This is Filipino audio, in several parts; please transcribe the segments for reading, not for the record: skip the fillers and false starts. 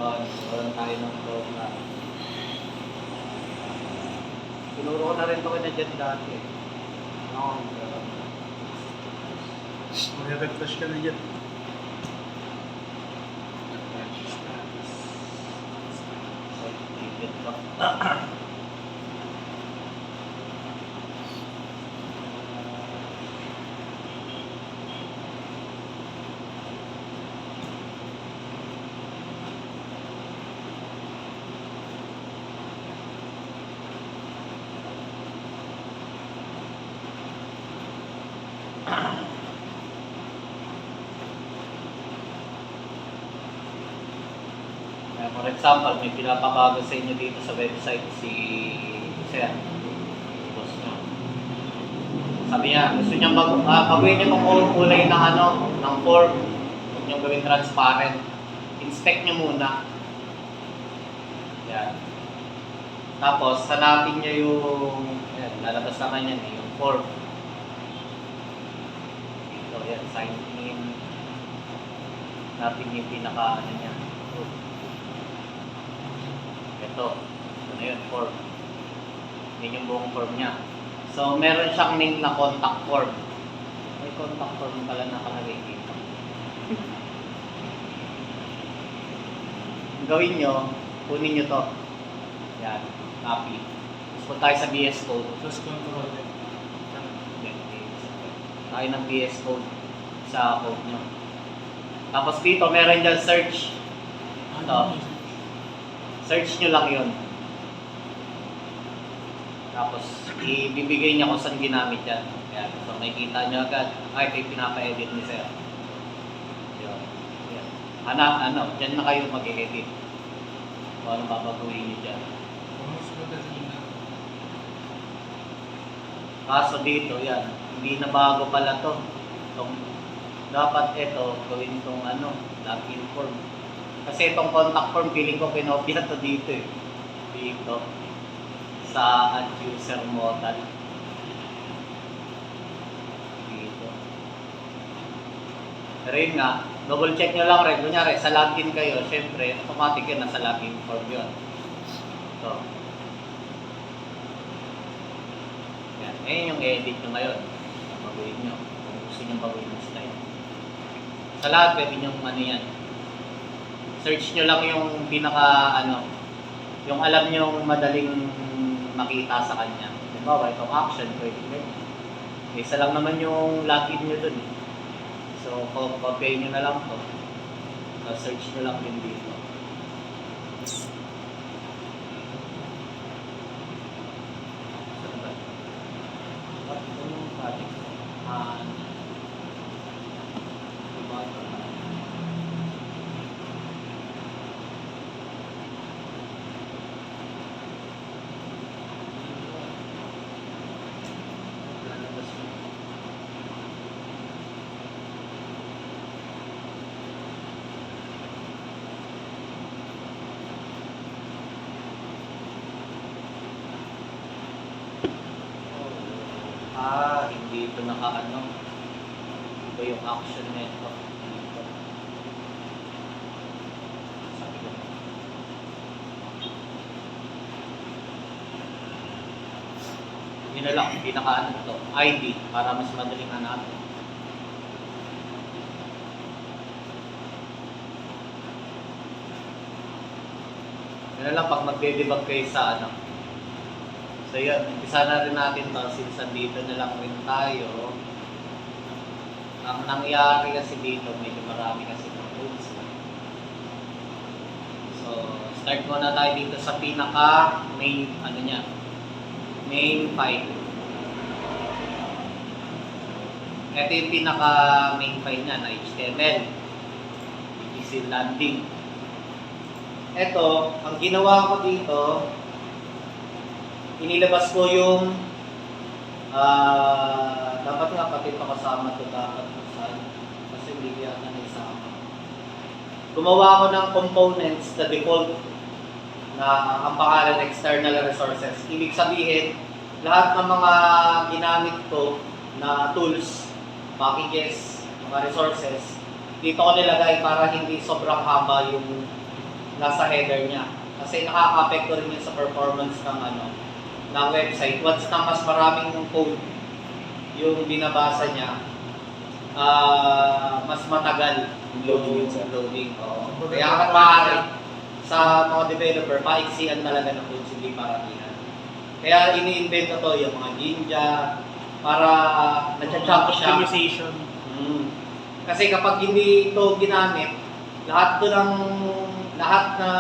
Nagkaroon tayo ng program. Tinuro ko na rin ito kanya dyan dati. No, Mag-refresh ka na dyan. For example, may pinapabago sa inyo dito sa website si Sir. Boss nyo. Sabi niya, gusto niya baguhin niyo itong kulay ng ng form. Huwag niyo gawin transparent. Inspect niyo muna. Yan. Tapos, hanapin niyo yung, yan, lalabas naman yan yung form. Dito, yan, sign in. Hanapin niyo yung pinaka, niya. Ito na yun, form. Yan yung buong form niya. So, meron siyang name na contact form. May contact form pala nakalagay dito. Gawin nyo, kunin nyo to. Yan, copy. Punta tayo sa VS Code. Plus control. Tayo ng VS Code sa code nyo. Tapos dito, meron dyan search. Ito. Search nyo lang yun. Tapos, ibibigay niya kung saan ginamit yan. Yan. So, makikita nyo agad. Ay, ito yung pinapa-edit ni Sir. Yun. Yan. Dyan na kayo mag-edit. Kung anong babaguhin nyo dyan. Kaso dito, yan. Hindi na bago pala to. Dapat ito, gawin itong login form. Kasi itong contact form, feeling ko pinopia to dito eh. Dito. Sa add user modal. Dito. Pero yun nga, double check nyo lang rin. Kunyari, sa login kayo, syempre, automatic yun nasa login form yun. So. Yan. Ayan yung edit nyo ngayon. Baguhin nyo. Kung gusto nyo baguhin yung style. Sa lahat, pwede nyo yan. Search nyo lang yung pinaka yung alam nyo madaling makita sa kanya. Diba, itong action, pwede nyo. Isa lang naman yung login nyo dun. So, copy nyo na lang to. So, search nyo lang din dito. Saan ba? Ito yung project. Diba ito? Hindi ito Ito yung action nito. Dito. Sabi ko. Yun na lang, pinaka ito. ID, para mas madaling hanapin. Yun na lang, pag magde-debug kayo sa So yun, umpisa na rin natin to since dito na lang rin tayo. Ang nangyari kasi dito, medyo marami kasi ng tools. So, start muna tayo dito sa pinaka main, main file. Ito yung pinaka main file niya na HTML. Which is yung landing. Ito, ang ginawa ko dito, inilabas ko yung dapat nga pati pa kasama to dapat kasi hindi yata na isama. Gumawa ako ng components na default na ang pangalan external resources. Ibig sabihin, lahat ng mga ginamit ko na tools, packages, mga resources, dito ko nilagay para hindi sobrang haba yung nasa header niya. Kasi nakaka-apekto rin yun sa performance ng website. Once na mas maraming code yung binabasa niya, mas matagal Loading yun, sir. loading. Oo. Kaya kahit maaari sa mga developer, paiksian talaga ng codes, hindi paramihan. Kaya ini-invent na to yung mga Jinja para na-chunk siya. Optimization. Kasi kapag hindi ito ginamit, lahat na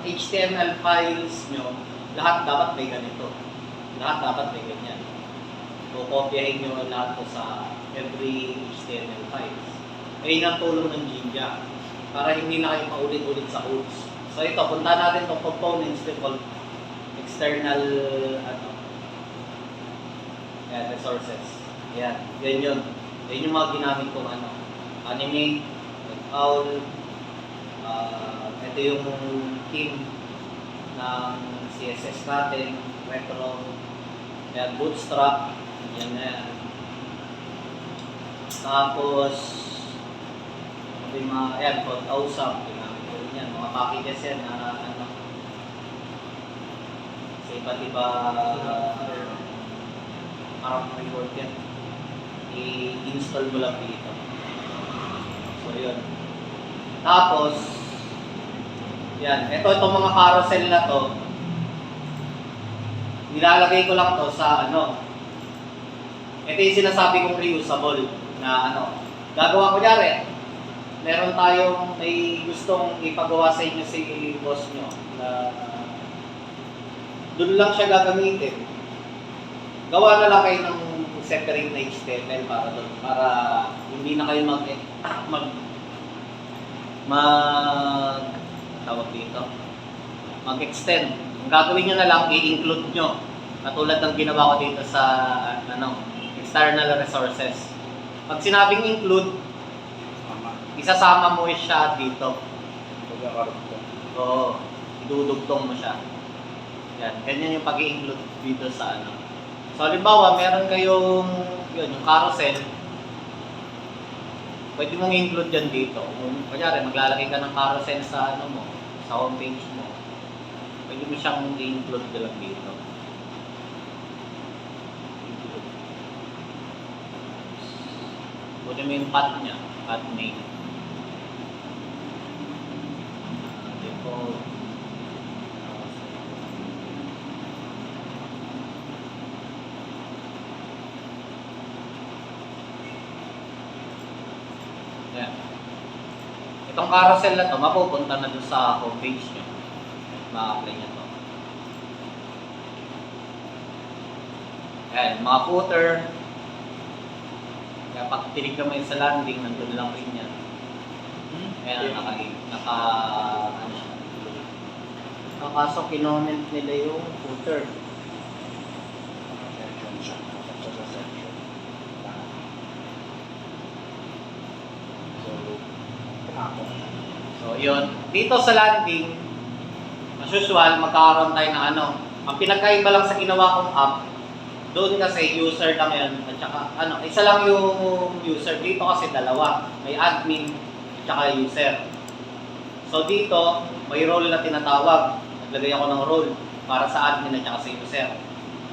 HTML files nyo, lahat dapat may ganito. Lahat dapat may ganyan. So, kopyahin nyo lahat to sa every HTML files. Ayun ang tulong ng Jinja para hindi na kayo paulit-ulit sa codes. So ito, punta natin itong components called external resources. Yan yun. Yan yung mga ginamit kong animate, owl, ito yung team ng CSS natin, retro, yan, bootstrap, yan na yan. Tapos, yung mga, yan, awesome, ginamit ko rin yan, mga packages yan na sa iba't iba parang reward yan. I-install mo lang dito. So, yun. Tapos, yan. Itong mga carousel na to, nilalagay ko lang to sa ito yung sinasabi kong reusable na gagawa ko nyari. Meron tayong may gustong ipagawa sa inyo si boss nyo na doon lang siya gagamitin. Gawa na lang kayo ng separate na HTML para doon, para hindi na kayo tawag dito, mag-extend. Ang gagawin nyo na lang, i-include nyo. Katulad ng ginawa ko dito sa external resources. Pag sinabing include, isasama mo siya dito. Oo, idudugtong mo siya. Yan, ganyan yung pag-i-include dito sa So, halimbawa, meron kayong yung carousel, pwede mong include dyan dito. Kung kunyari, maglalagay ka ng carousel sa sa homepage mo, pwede mo siyang i-include lang dito. Pwede mo yung path niya, path name. Default. Yan. Itong carousel na to, mapupunta na doon sa homepage nyo. Ma-apply nyo to. Ayan, mga footer. Kaya pag tinignan mo yung sa landing, nandun lang rin yan. Ayan, kaso kinoment nila yung footer. So, yun. Dito sa landing, as usual, magkakaroon tayo ng Ang pinagkaiba lang sa ginawa kong app, doon kasi user lang yun, at saka isa lang yung user. Dito kasi dalawa. May admin, at saka user. So, dito, may role na tinatawag. Naglagay ako ng role para sa admin at saka sa user.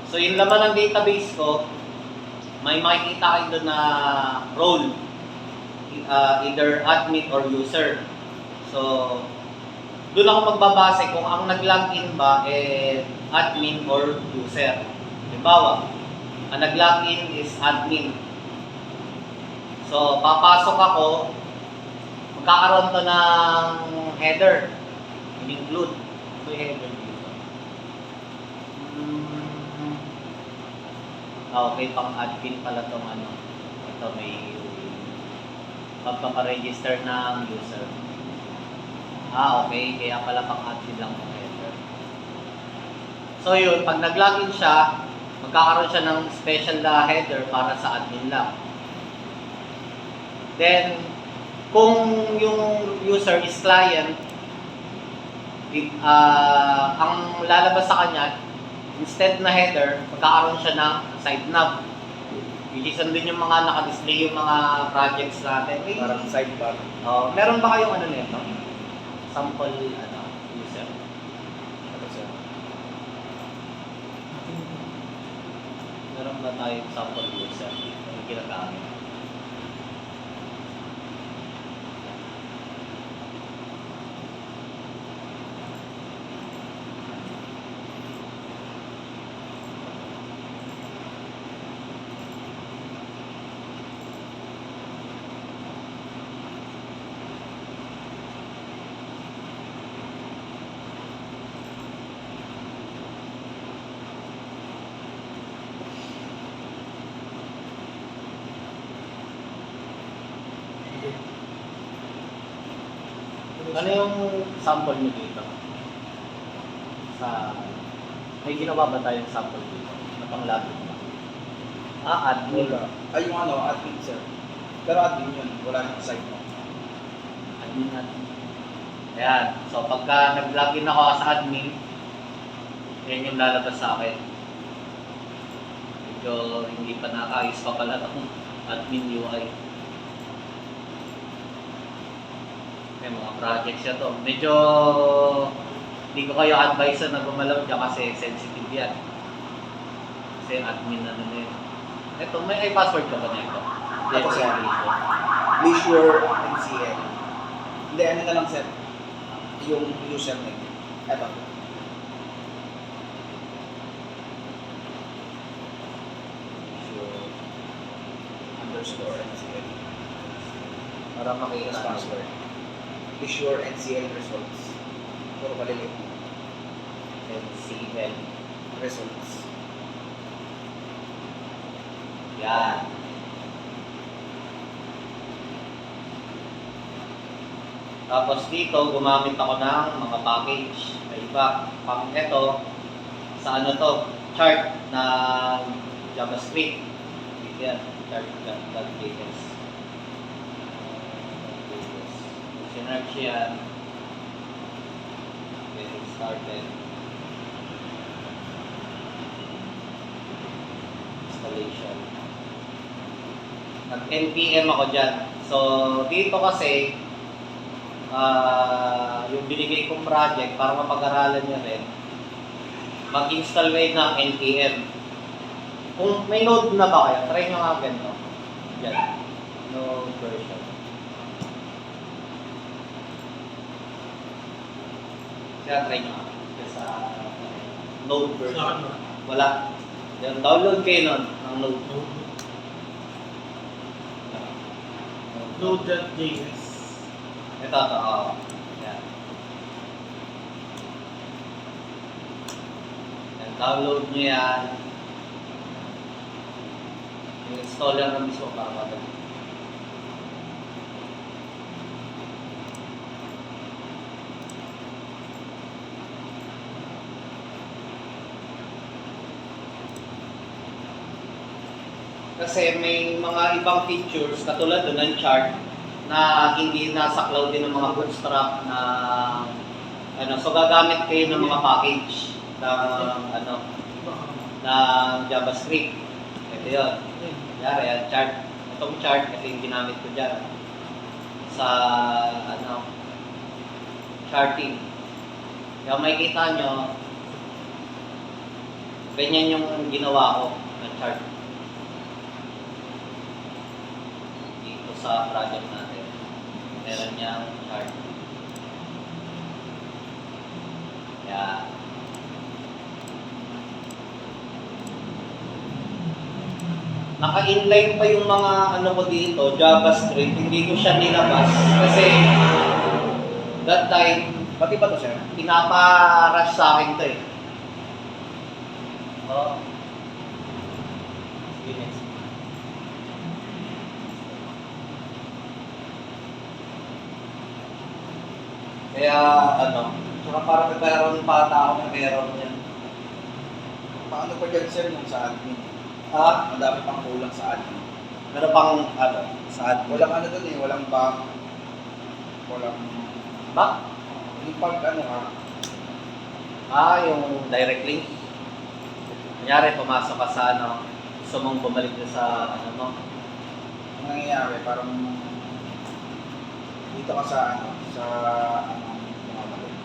So, yung laman ng database ko, may makikita kayo doon na role. Either admin or user. So, doon ako magbabase kung ang nag-login ba admin or user. Halimbawa, ang nag-login is admin. So, papasok ako, magkakaroon to ng header. In-include. Ito yung header dito. Okay, pang admin pala itong Ito may pagpaparegister ng user. Okay. Kaya pala pang-admin lang ng header. So yun, pag nag-login siya, magkakaroon siya ng special na header para sa admin lang. Then, kung yung user is client, ang lalabas sa kanya, instead na header, magkakaroon siya ng side nav. Which is andun yung mga naka-display yung mga projects natin. Parang sidebar. Meron ba kayong nito? Sample, user. Ito sir. Meron ba tayong sample user yung ginagamit? Sige. Ano yung sample nyo dito? May ginawa ba tayong sample dito? Na pang-login ba? Admin. Wala. Ay, yung ano, admin sir. Pero admin yun, wala nang site mo. Admin natin. Ayan. So, pagka nag-login ako sa admin, yan yung lalabas sa akin. Medyo hindi pa nakaayos pa pala ng admin UI. May mga projects siya to. Medyo hindi ko kayo advise na gumalaw dyan kasi sensitive yan. Kasi admin na yun. Ito, may password ka ba na ito? Ito, sir. Leisure NCL. Hindi, ano na lang sir. Yung username. Ito. Leisure _ NCL. Para makita Tapos password. Leisure NCL results. Puro kalilit. NCL. Results. Yan. Tapos dito, gumamit ako ng mga package. Iba, pang ito, sa ano to, chart na JavaScript. Yan, chart.js. Sinerch yan. Getting started. Installation. Nag-NPM ako dyan. So, dito kasi, yung binigay kong project para mapag-aralan nyo rin, mag-install kayo ng NPM. Kung may node na ba kayo, try nyo nga ganito. Yan. Node version. Kaya try nyo nga. Sa node version. Saan ba? Wala. Yan, download kayo nun ng node. Node.js. Ito, oo. Yan. Yan, download nyo yan. Yung installer na mismo para madali. Kasi may mga ibang features katulad doon ng chart na hindi nasa cloud din ng mga bootstrap na ano, so gagamit kayo ng mga package ng ano ng JavaScript. Ito 'yon. Yari, yan, chart. Itong chart ito yung ginamit ko diyan sa ano charting. Kaya makikita nyo ganyan yung ginawa ko ng chart. Sa project natin. Meron niyang chart. Yan. Naka-inline pa yung mga ano ko dito, JavaScript. Hindi ko siya nilabas kasi that time, Pati ba ito sir? pinapa-rush sa akin to eh. Oh. Sige, next. Kaya ano, saka parang nagkaroon pa ata ako ng error niyan. Paano pa dyan sir yung sa admin? Ah, Ang dami pang kulang sa admin. meron pang ano, sa admin. Walang ano dun eh, walang back. Walang... Back? Yung pag ano ha, Yung direct link. Kunyari, pumasok ka sa ano, gusto mong bumalik na sa ano mo. ang nangyayari parang dito ka sa ano, sa ano, bumabalik.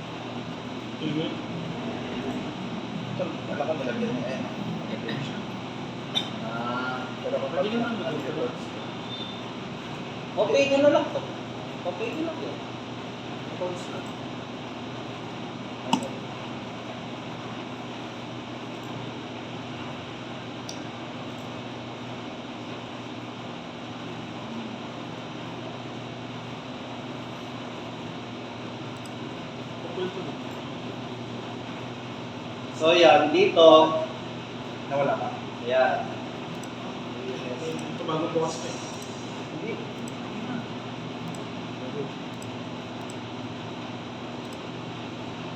Ito, wala ko nilagyan niya. Ayan. Ayan siya. Pero kapag Pwede naman mag-upload. Okay nyo na lang to. Okay nyo lang yun. Calls na. Upload ko na. So yan, dito. Nawala ka. Yan. Ito bago bukas pa eh. Hindi.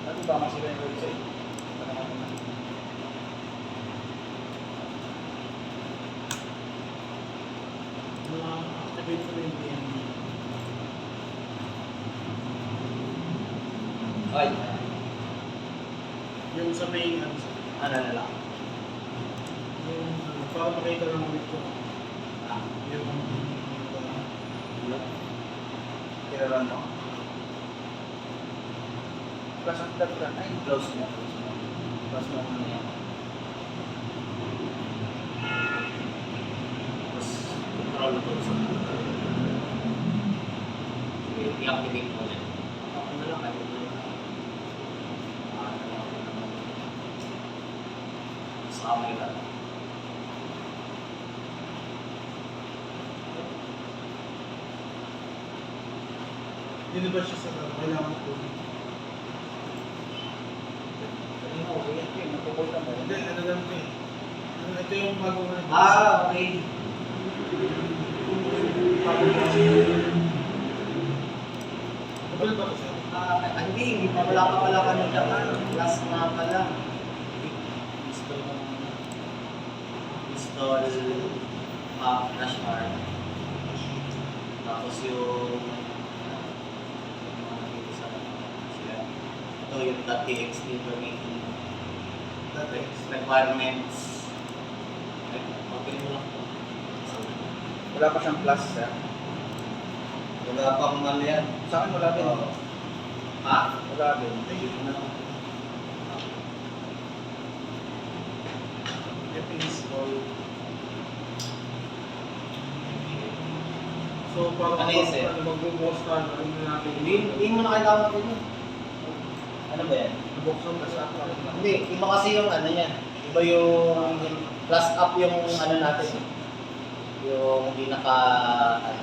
Ano ba masira yung website? Na-activate ko na yung DMD. Ay. Yung sa may ano sa Ano na lang. yung para makita lang ulit ko. Ah. Yung Kiraran mo? Plus ang run. Ay, Close mo. Close mo muna yan. Tapos, control to sa sige, i-activate mo yan. Ako na lang, ano na lang. Sa camera. hindi ba siya sa kailangan ko? Kanina ko, yan. Napupul ka mo. Hindi, ano lang ko eh. Ito yung bago na. Okay. Bago bukas. Upload ba ito sir? Hindi pa wala pa pala ka nung last na pala. Install flash card. Tapos yung ito yung .txt information Dati. requirements. Okay mo lang po. Wala pa siyang plus, sir. Wala pang ano yan. Sa akin wala din. Ha? Wala din. F-install. So, para Ano yun, sir? magbubukas tayo, ano na natin? Hindi mo na kailangan ko yun. Ano ba yan? Buksan na sa akin. Hindi, iba kasi yung ano yan. Iba yung plus up yung ano natin. Yung hindi naka ano.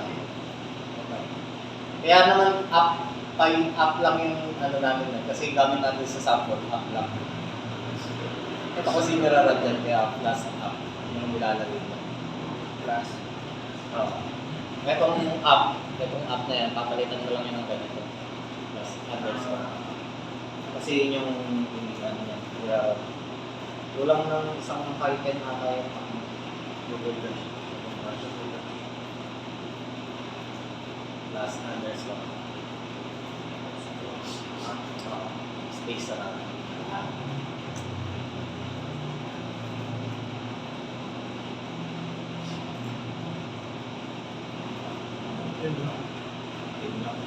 Kaya naman up lang yung ano namin na. Kasi gamit natin sa sample, up lang. Ito kasi nirarad dyan kaya plus up yung nilalagay mo. Plus. Oo. Itong up na yan, papalitan mo lang yun ng ganito. Plus underscore. Kasi yun yung ano yan. Kaya kulang ng isang item na tayo Google Dash. Plus underscore. Space na lang. Yun ba? Yun lang.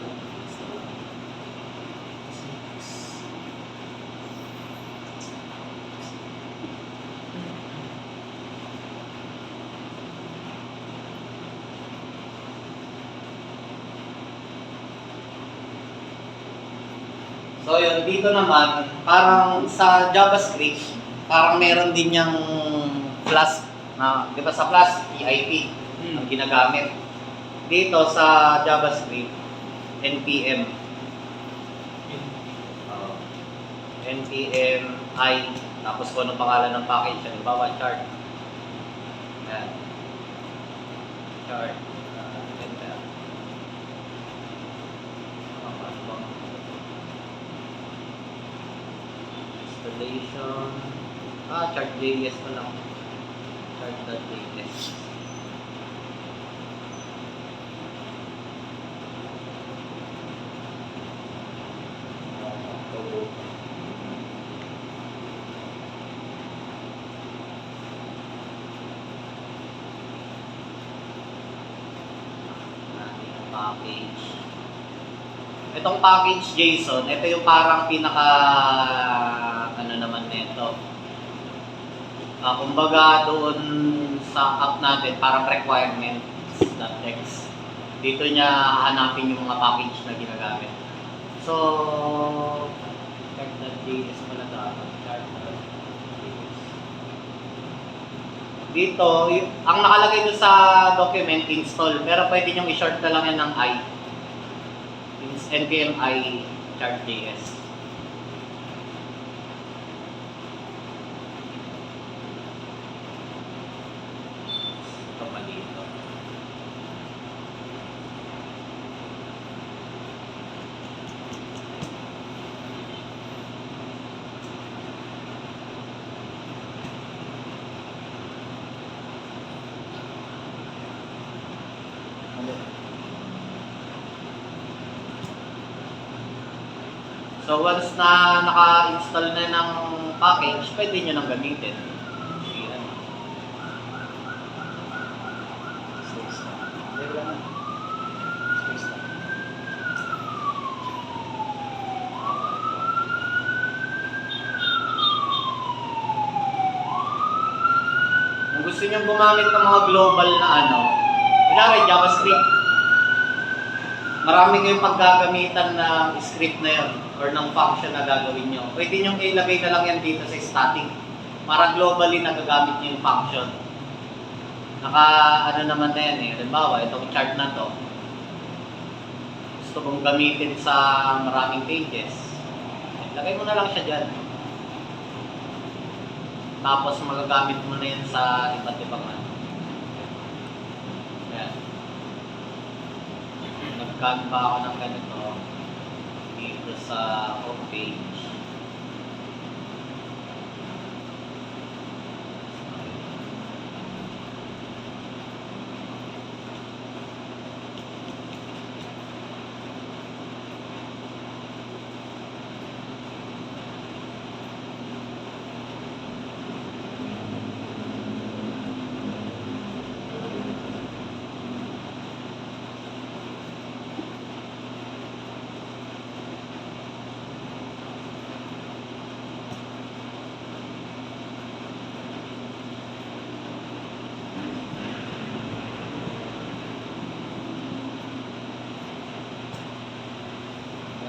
So yun, dito naman, parang sa JavaScript, parang meron din yung Flask na, di ba sa Flask, EIP ang ginagamit. Dito sa JavaScript, NPM. NPM I, tapos kung anong pangalan ng package, halimbawa chart. Yan. Chart. Enter. Installation. Chart.js ko lang. Chart.js. Package. Itong package JSON, ito yung parang pinaka ano naman nito. Kumbaga doon sa app natin, parang requirements.txt. Dito niya hahanapin yung mga package na ginagamit. So, chart.js pala dapat. Chart.js. Dito, ang nakalagay doon sa document, install. Pero pwede nyo i-short na lang yan ng I. npm i chart.js. Ito pa dito. So once na naka-install na ng package, pwede nyo nang gamitin. Ayan. Space lang. Hindi, wala na. Space lang. Kung gusto nyo gumamit ng mga global na ano, kunyari JavaScript, marami kayong paggagamitan ng script na yun or ng function na gagawin nyo. Pwede nyo ilagay na lang yan dito sa static para globally nagagamit nyo yung function. Ano naman na yan eh. Halimbawa, itong chart na to. Gusto mong gamitin sa maraming pages. Lagay mo na lang siya dyan. Tapos magagamit mo na yan sa iba't ibang ano. Ayan. Nag-canva ako ng ganito dito sa homepage.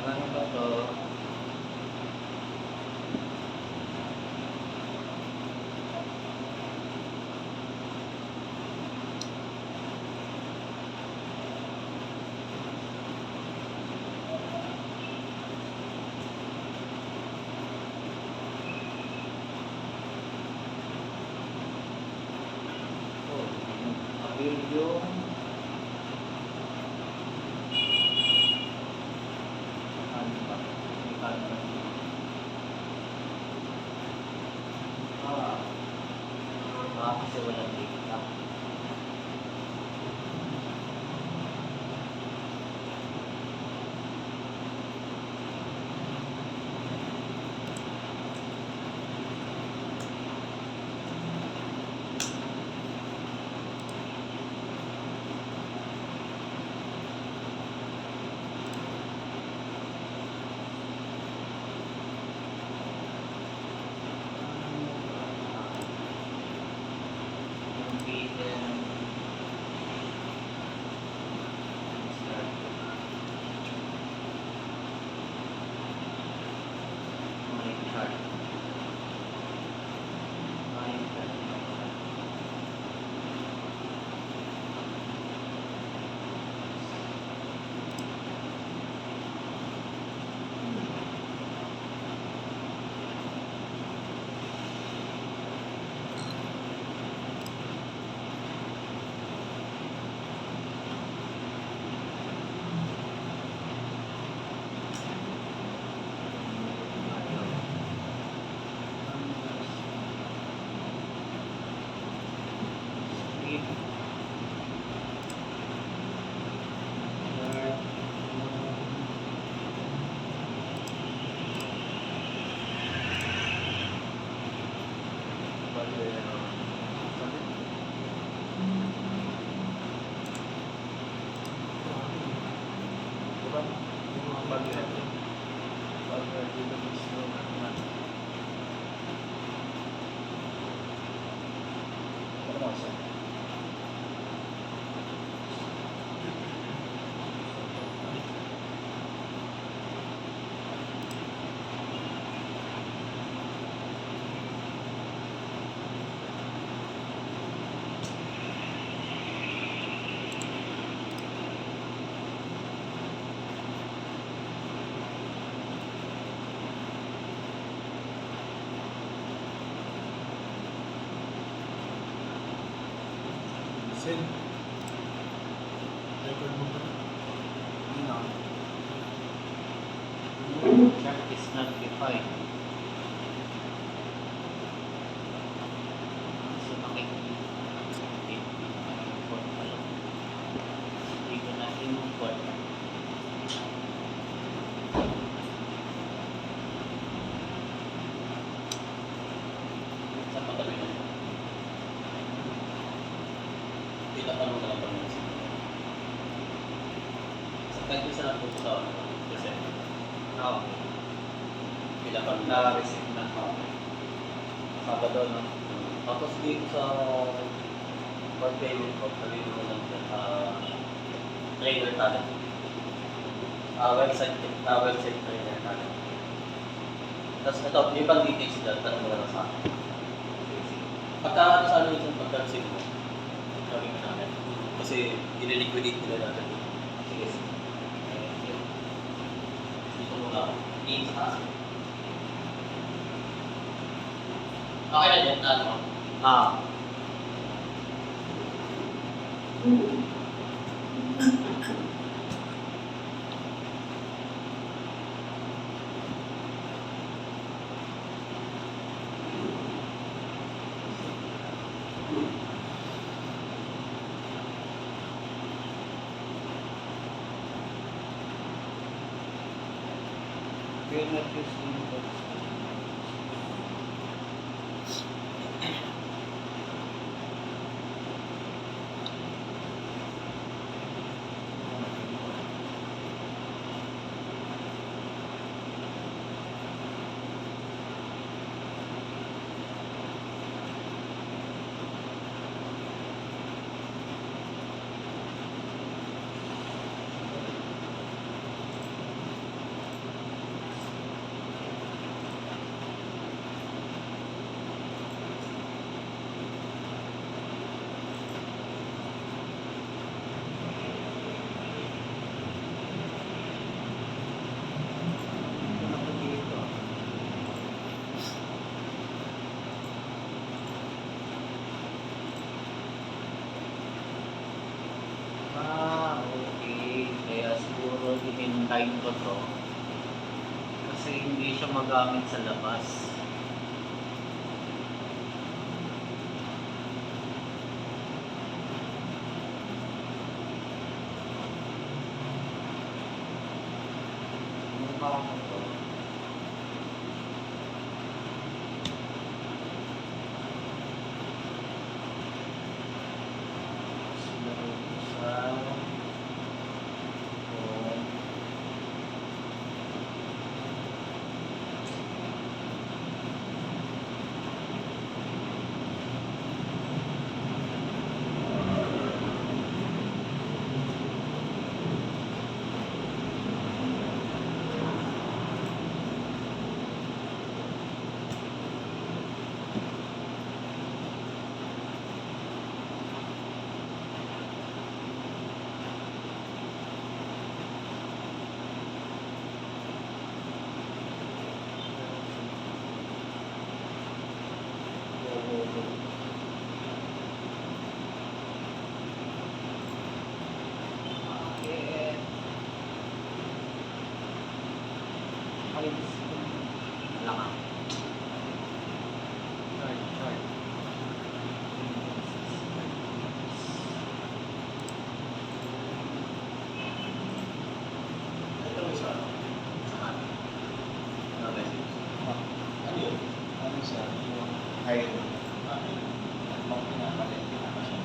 Ano ba to? Yung ano ba? May Canva. Kasi walang data. Diba? Yung mga pag-ready. Pag-ready na mismo naman. Ano mo, sir? Send. Record mo ba? Yun na. That is not defined. So nakikita. Import pala. Hindi ko na import. Sa patabi mo. Itatanong na lang pa naman siya. Sa kahit isa lang po sa kasi Oo. kailangan Na-receive na. Sabado, no? Tapos dito sa for payment ko, sabihin mo lang dyan, trainer talent. Website trainer talent. Tapos ito, yung pang details dyan, tanong mo na lang sa akin. Pagka sa ano yung pagka-receive mo, gawin mo namin. Kasi ililiquidate nila natin. Sige. Dito muna ako. Tingin sa taas. Okay na dyan, ano? Ah. We're not using those. Ito na po dito. Okay. Kaya siguro in-time ko to. Kasi hindi siya magamit sa labas. Ano ba ako to? Sa Bakit? Ay, wala ka. Chart. Ito may isa. Sa akin. Ano message? Ano yun? Ano siya? Yung hiring. Pang pinakalit, pinakasya.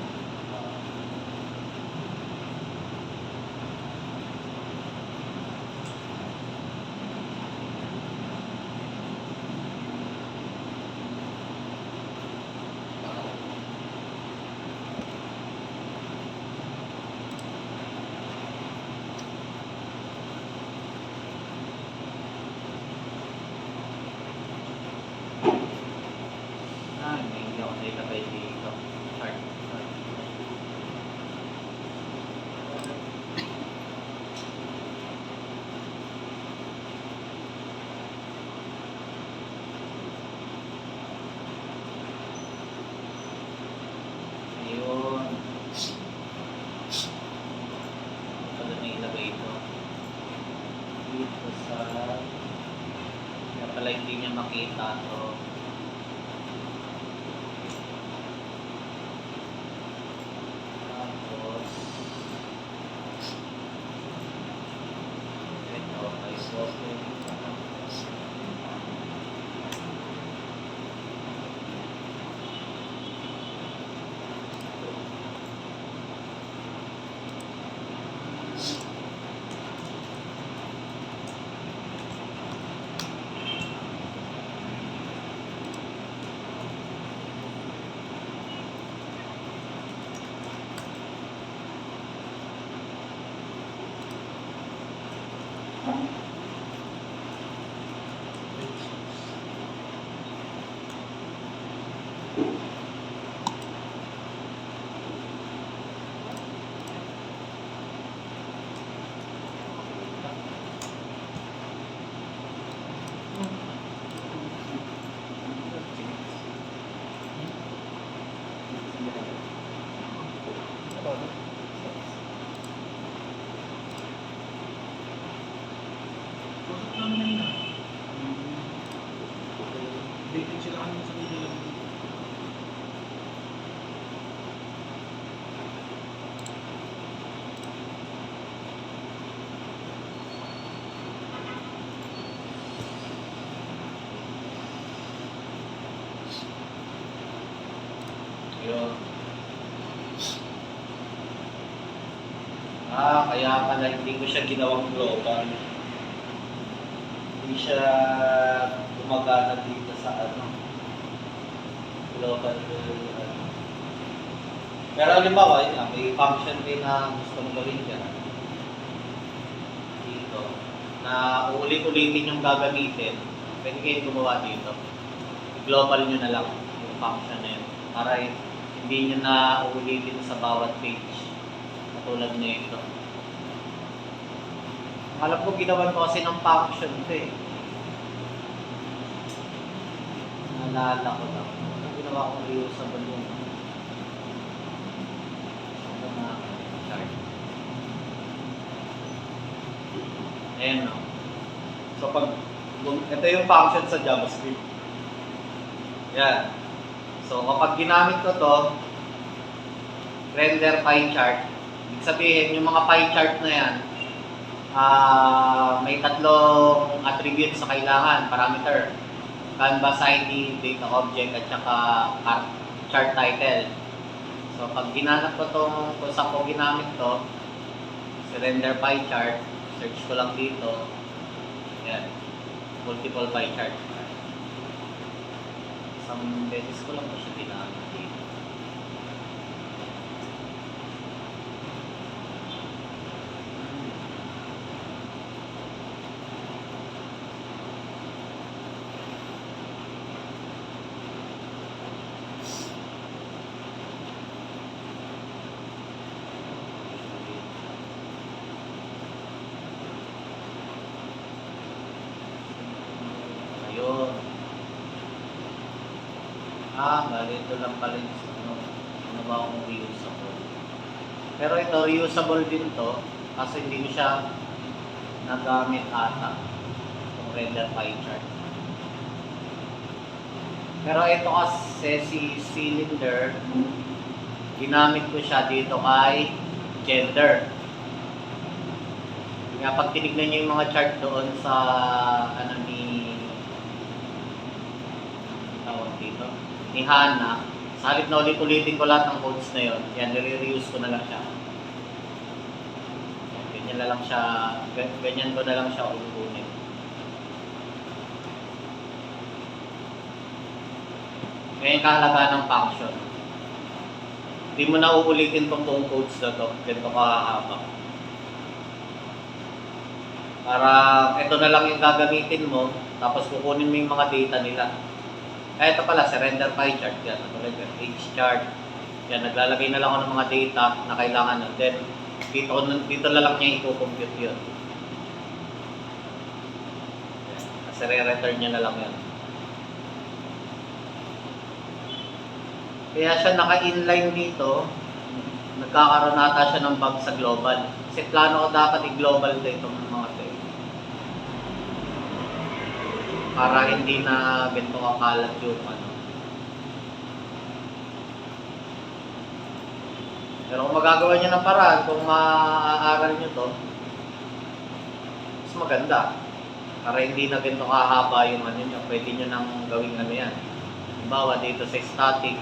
dito sa... Kaya pala hindi niya makita. So, tapos... Ito, ay open. Kusap namin na yun. Dating sila kami sa video. Yun. Kaya pala hindi ko siya ginawang global. Hindi siya gumagana dito sa global. Pero halimbawa, yun nga, may function din na gusto mong gawin dyan. Dito. Na ulit-ulitin yung gagamitin. Pwede kayo gumawa dito. Global nyo na lang yung function na yun. Para hindi nyo na ulitin sa bawat page. Katulad nyo ito. Alam ko ginawan ko kasi ng function ito eh. Naalala ko lang. Ang ginawa kong reusable yun. Ito na chart. Ayan o. So ito yung function sa JavaScript. Yan. So kapag ginamit ko to, render pie chart, ibig sabihin yung mga pie chart na yan, may tatlong attributes sa kailangan, parameter. Canvas ID, data object, at saka chart title. So pag ginamit ko itong, kung saan ko ginamit to, si render pie chart, search ko lang dito, yan, multiple pie chart. Isang beses ko lang po siya ginamit dito. Ayun. Bali ito lang pala yung ano ba akong reusable. Pero ito, reusable din to kasi hindi ko siya nagamit ata itong render pie chart. Pero ito kasi si cylinder, ginamit ko siya dito kay gender. Kaya pag tinignan nyo yung mga chart doon sa ni Hannah, sa halip na ulit-ulitin ko lahat ng codes na yun, yan, nire-reuse ko na lang siya. Ganyan na lang siya, ganyan ko na lang siya ulit-ulit. Ganyan kahalaga ng function. Hindi mo na uulitin tong buong codes na to, ganito kahahaba. Para ito na lang yung gagamitin mo, tapos kukunin mo yung mga data nila. Ito pala, sa render pie chart, yan, page chart. Yan, naglalagay na lang ako ng mga data na kailangan nun. Then, dito na lang niya i-compute yun. Kasi re-return niya na lang yun. Kaya siya naka-inline dito, nagkakaroon nata siya ng bug sa global. Kasi plano ko dapat i-global dito itong mga ito. para hindi na ganito kakalat yung ano. Pero kung magagawa niyo ng paraan, kung maaaral niyo to, mas maganda. Para hindi na ganito kahaba yung ano niyo, pwede niyo nang gawing ano yan. Halimbawa dito sa static,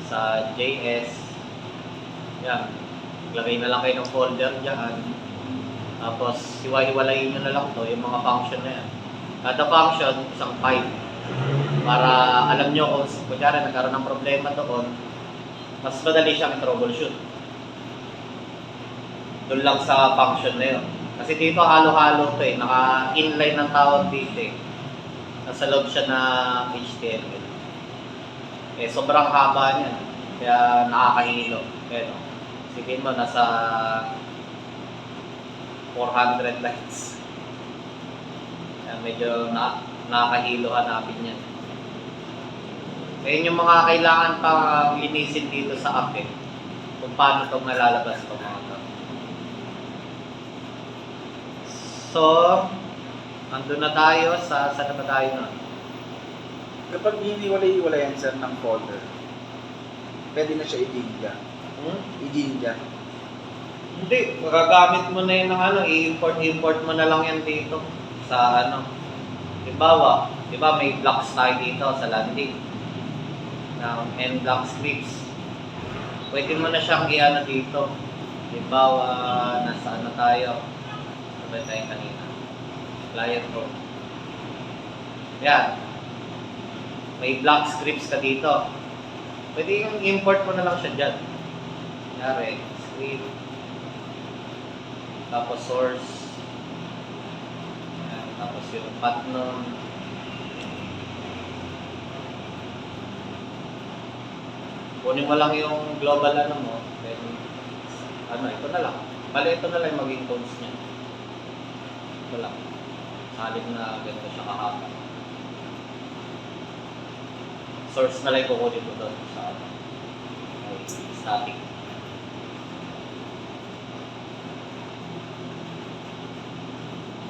sa JS, yan, lagay na lang kayo ng folder dyan. Tapos, hiwa-hiwalayin nyo na lang to, yung mga function na yan. Kada function, isang file. Para alam nyo kung kunyari nagkaroon ng problema doon, mas madali siyang troubleshoot. Doon lang sa function na yun. Kasi dito halo-halo to eh, naka-inline ng tawag dito eh. Nasa loob siya na HTML. Eh, sobrang haba niya. Kaya nakakahilo. Kaya no, isipin mo, nasa 400 lines. Kaya medyo nakakahilo hanapin yan. Kaya yung mga kailangan pang linisin dito sa app eh, kung paano itong nalalabas ito mga to. So, andun na tayo sa saan na ba tayo nun? Kapag hiniwalay-hiwalay yan sir ng folder, pwede na siya i-jinja. I-jinja. Hindi, magagamit mo na yun ng ano, i-import mo na lang yan dito sa ano. Halimbawa, di ba may blocks tayo dito sa landing and block scripts. Pwede mo na siyang i-ano dito. Halimbawa, nasa ano tayo. Sabay tayo kanina. Client ko. Yan. May block scripts ka dito. Pwede yung import mo na lang siya dyan. Kunyari, script. Tapos source. Yan. Tapos yung path nun. Kunin mo lang yung global ano mo, then ano, ito na lang. Bale, ito na lang yung maging codes niya. Ito lang. Salin na ganito siya kahaba. Source na lang yung kukunin mo doon sa static.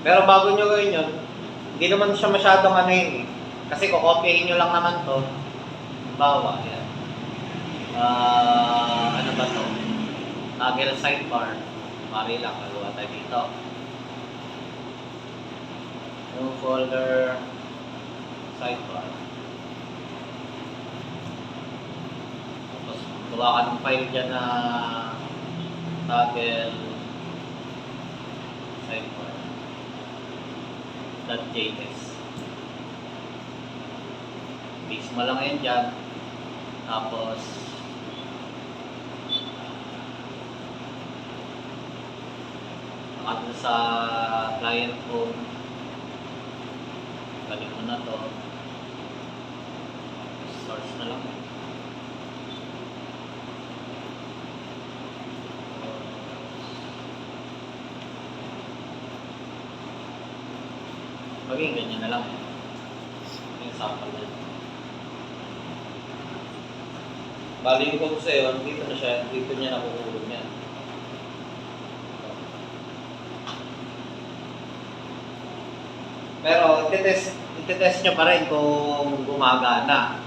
Pero bago nyo gawin yun, hindi naman siya masyadong ano yun eh. Kasi kukopyahin nyo lang naman to. Bawa, yan. Ano ba to? Toggle sidebar. Mari lang, magawa tayo dito. New folder sidebar. Tapos gawa ka ng file dyan na toggle sidebar .js. Paste mo lang yan dyan. Tapos nakatulad sa client phone, balik mo na to, source na lang. Maging ganyan na lang. Yung sample na yun. Bali ko sa'yo, dito na siya, dito niya nakukulog niya. Pero itetest nyo pa rin kung gumagana.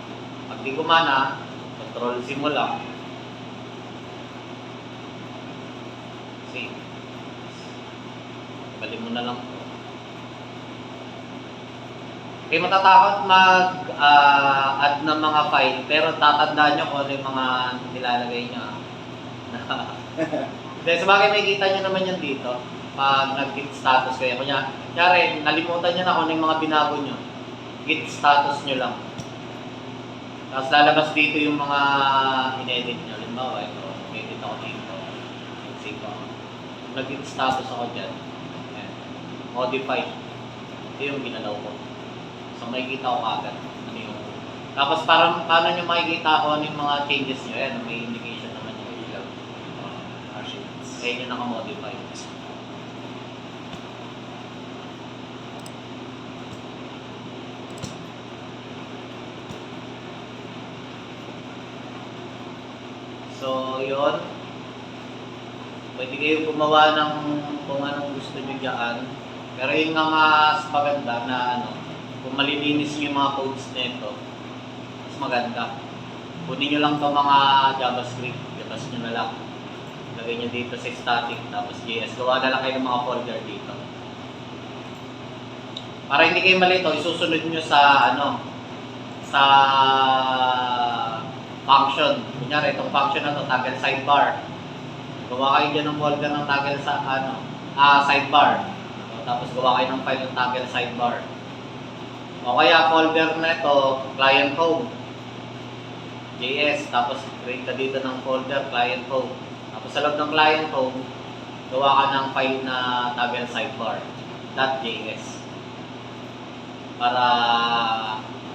Pag di gumana, control C mo lang. See. Balik mo na lang ito. Okay, matatakot mag-add ng mga file, pero tatandaan nyo kung ano yung mga nilalagay nyo. Dahil sa bagay, makikita nyo naman yan dito. Pag nag-git status kayo. Kunyari, nalimutan nyo na kung ano yung mga binago nyo. Git status nyo lang. Tapos lalabas dito yung mga in-edit nyo. Halimbawa, ito, edit ako dito. Save ako. Nag-git status ako dyan. Ayan. Modify. Ito yung ginalaw ko. So makikita ko agad ano yung... Tapos paano nyo makikita ko ano yung mga changes nyo. Ayan, may indication naman yung ilaw. Kaya nyo naka-modify. So, yun. Pwede kayo gumawa ng kung anong gusto nyo dyan. Pero yun nga mas maganda na ano, kung malilinis nyo yung mga codes nito, mas maganda. Kunin nyo lang itong mga JavaScript, labas nyo na lang. Lagay nyo dito sa static, tapos JS. Gawa na lang kayo ng mga folder dito. Para hindi kayo malito, isusunod nyo sa sa function. Kunyari, itong function na to, toggle sidebar. Gawa kayo dyan ng folder ng toggle sa sidebar. Tapos gawa kayo ng file ng toggle sidebar. O kaya folder na ito, client home. JS, tapos create ka dito ng folder, client home. Tapos sa loob ng client home, gawa ka ng file na toggle sidebar. .js. Para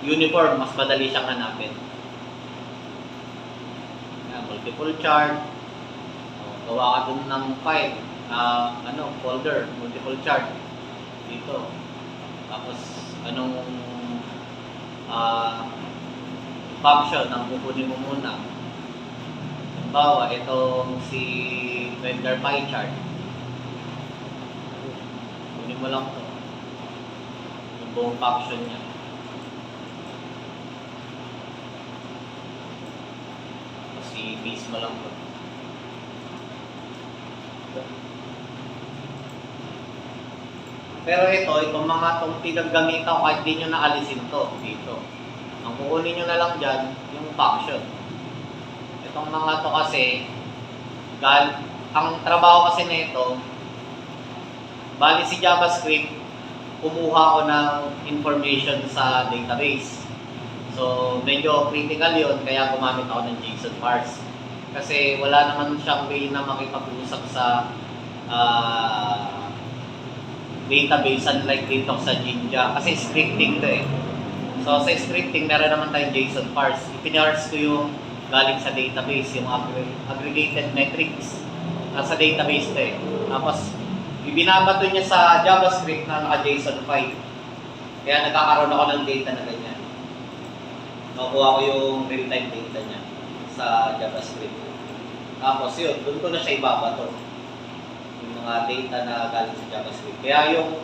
uniform, mas madali siyang hanapin. Yan, multiple chart. O, gawa ka dun ng file, folder, multiple chart. Dito. Tapos, anong function ang kukunin mo muna. Halimbawa, itong si vendor pie chart. Kunin mo lang ito. Yung buong function niya. Tapos i-paste mo lang ito. Pero itong mga itong pinaggamitan ko, kahit di nyo naalisin to dito. Ang kukunin nyo na lang dyan, yung function. Itong mga to kasi, ang trabaho kasi nito, bali si JavaScript, kumuha ko ng information sa database. So, medyo critical yun, kaya gumamit ako ng JSON parse. Kasi wala naman siyang way na makipag-usap sa database, unlike dito sa Jinja. Kasi scripting to eh. So, sa scripting, meron naman tayong JSON parse. Ipinarse ko yung galing sa database, yung aggregated metrics. Nasa database to eh. Tapos, ibinabato niya sa JavaScript na naka-JSON file. Kaya nagkakaroon ako ng data na ganyan. Nakuha ko yung real-time data niya sa JavaScript. Tapos yun, doon ko na siya ibabato. Yung mga data na galing sa JavaScript. Kaya yung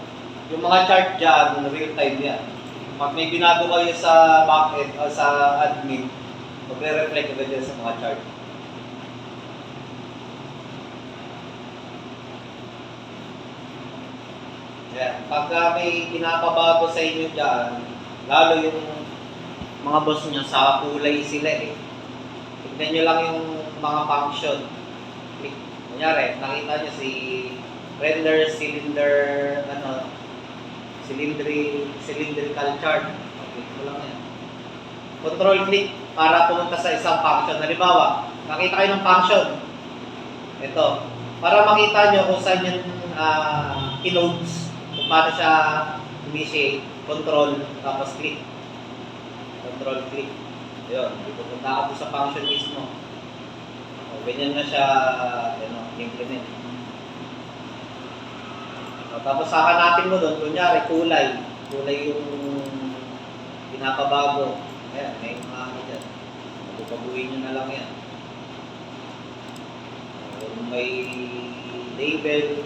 mga chart dyan, real-time yan. Pag may binago kayo sa backend o sa admin, magre-reflect agad yan sa mga chart. Yan. Pagka may pinapabago sa inyo dyan, lalo yung mga boss nyo sa kulay sila eh. Tignan nyo lang yung mga function. Kunyari, nakita nyo si render cylindrical chart. Click mo lang yan. Control click para pumunta sa isang function. Halimbawa, nakita kayo ng function. Ito. Para makita nyo kung saan yung kinodes, kung paano siya initiate, control, tapos click. Control click. Yun. Pupunta ka po sa function mismo. O, ganyan na siya implement. Tapos hahanapin mo doon, kunyari kulay. Kulay yung pinapabago. Ayan, may mga dyan. Mapupabuhin nyo na lang yan. Kung may label.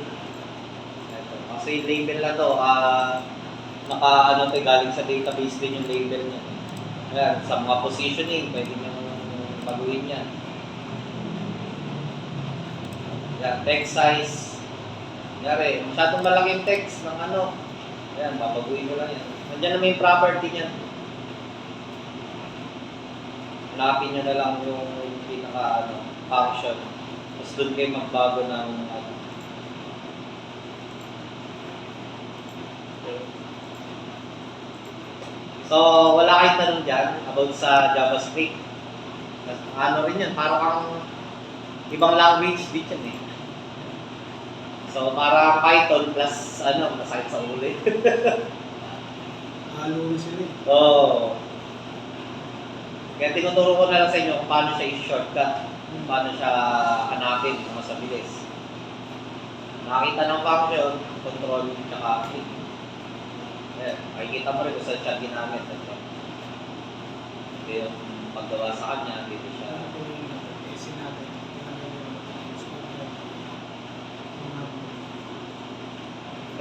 Ito. Kasi yung label na to, galing sa database din yung label niya. Ayan, sa mga positioning, pwede nyo baguhin yan. Ayan, text size. Kunyari, masyadong malaking text ng ayan, babaguhin ko lang yan. Nandiyan na may property niyan. Hanapin nyo na lang yung pinaka function. Tapos doon kayo magbago ng So, wala kayong tanong dyan about sa JavaScript. Rin yan, parang ibang language din yan eh. So, para Python plus masakit sa ulo. Halo na sila eh. Oo. Kaya tinuturo ko na lang sa inyo kung paano siya i-shortcut. Kung paano siya hanapin kung mas mabilis. Nakakita ng function, control, tsaka click. Ayan, makikita mo rin kung saan siya ginamit. Ito yung paggawa sa kanya, dito siya.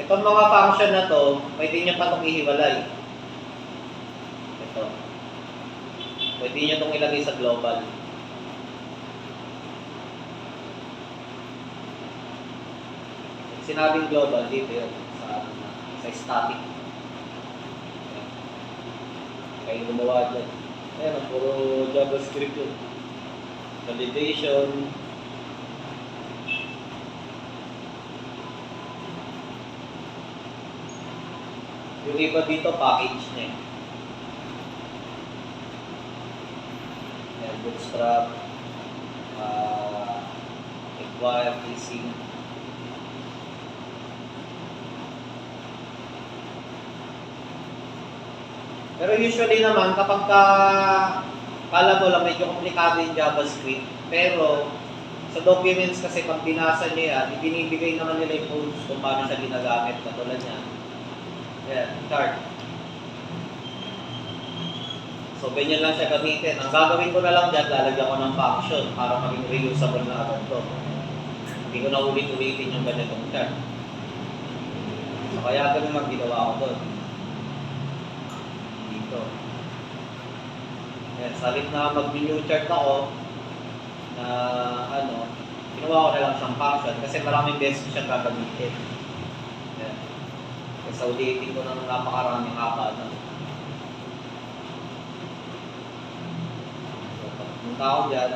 Itong mga function na to, pwede nyo pa itong ihiwalay. Ito. Pwede nyo itong ilagay sa global. Sinabing global, dito yun. Sa static. Kayo gumawa dyan. Ayan, puro JavaScript yun. Validation. Yung iba dito, package niya eh. Ayan, bootstrap. Acquire, casing. Pero usually naman, kapag kala mo lang medyo komplikado yung JavaScript, pero sa documents kasi pag binasa nyo yan, ibinibigay naman nila yung codes kung paano siya ginagamit, katulad niya. Yan, chart. So, ganyan lang siya gamitin. Ang gagawin ko na lang dyan, lalagyan ko ng function para maging reusable na agad to. Hindi ko na ulit-ulitin yung ganitong chart. So, kaya ganun lang ginawa ko doon. Dito. Yan, sa halip na mag-menu chart ako, na ginawa ko na lang siyang function kasi maraming beses ko siyang gagamitin. Yan. Kasi ulitin ko ng napakaraming haba na. So, pag punta ako dyan,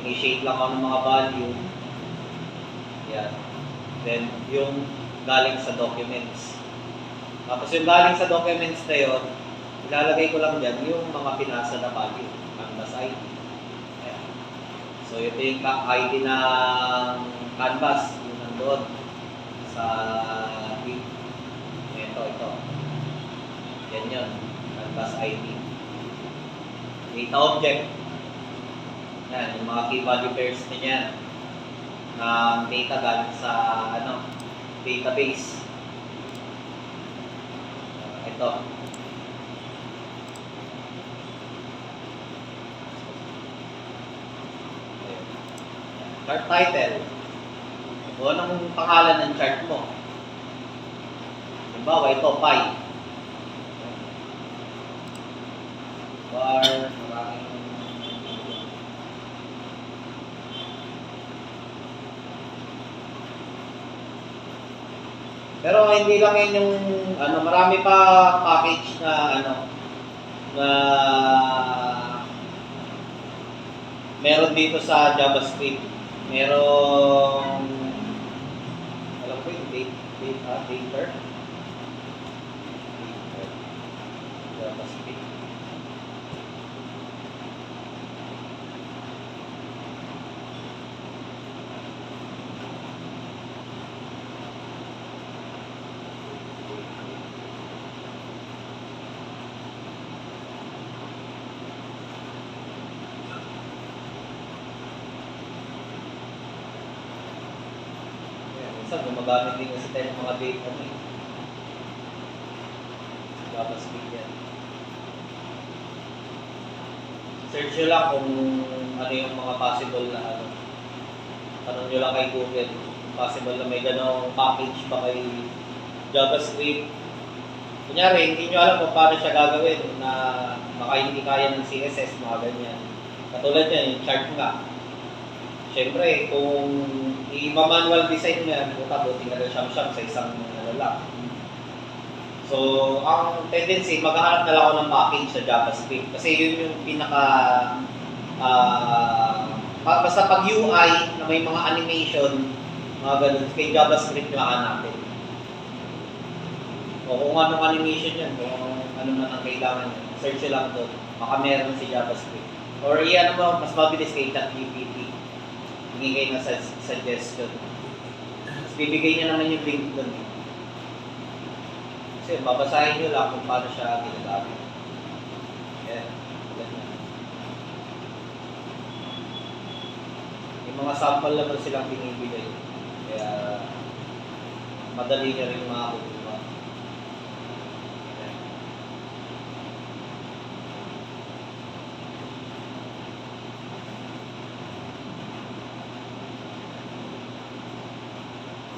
initiate lang ako ng mga value. Yan. Then, yung galing sa documents. Tapos yung galing sa documents na yun, ilalagay ko lang dyan yung mga pinasa na value. Canvas ID. Ayan. So ito yung ID ng Canvas. Yung nandun sa ito. Yan yun. Canvas ID. Data object. Yan. Yung mga key value pairs na yan. Ng data galing sa database. Ito. Chart title. Kung anong pangalan ng chart mo. Halimbawa, ito, pie. Bar, maraming... Pero hindi lang yan yung marami pa package na na meron dito sa JavaScript. Merong alam ko yung dater JavaScript. Minsan gumagamit din kasi tayo ng mga data JavaScript yan. Search nyo lang kung ano yung mga possible na tanong nyo lang kay Google kung possible na may ganong package pa kay JavaScript. Kunyari, hindi nyo alam kung paano siya gagawin na baka hindi kaya ng CSS, mga ganyan. Katulad yan, yung chart nga. Siyempre, kung i-manual design mo yan, buti na siyam sa isang lang. So, ang tendency, maghahanap na lang ako ng package sa JavaScript. Kasi yun yung pinaka... basta pag UI na may mga animation, mga ganun, kay JavaScript na hanapin. O kung anong animation yan, kung ano man ang kailangan yan, search lang doon. Baka meron si JavaScript. Or iyan mo, mas mabilis kay ChatGPT. Hingigay na sa suggestion. Tapos bibigay niya naman yung link doon. Kasi babasahin nyo lang kung paano siya ginagamit. Yan. Yung mga sample naman silang binibigay. Kaya madali niya rin makakuha.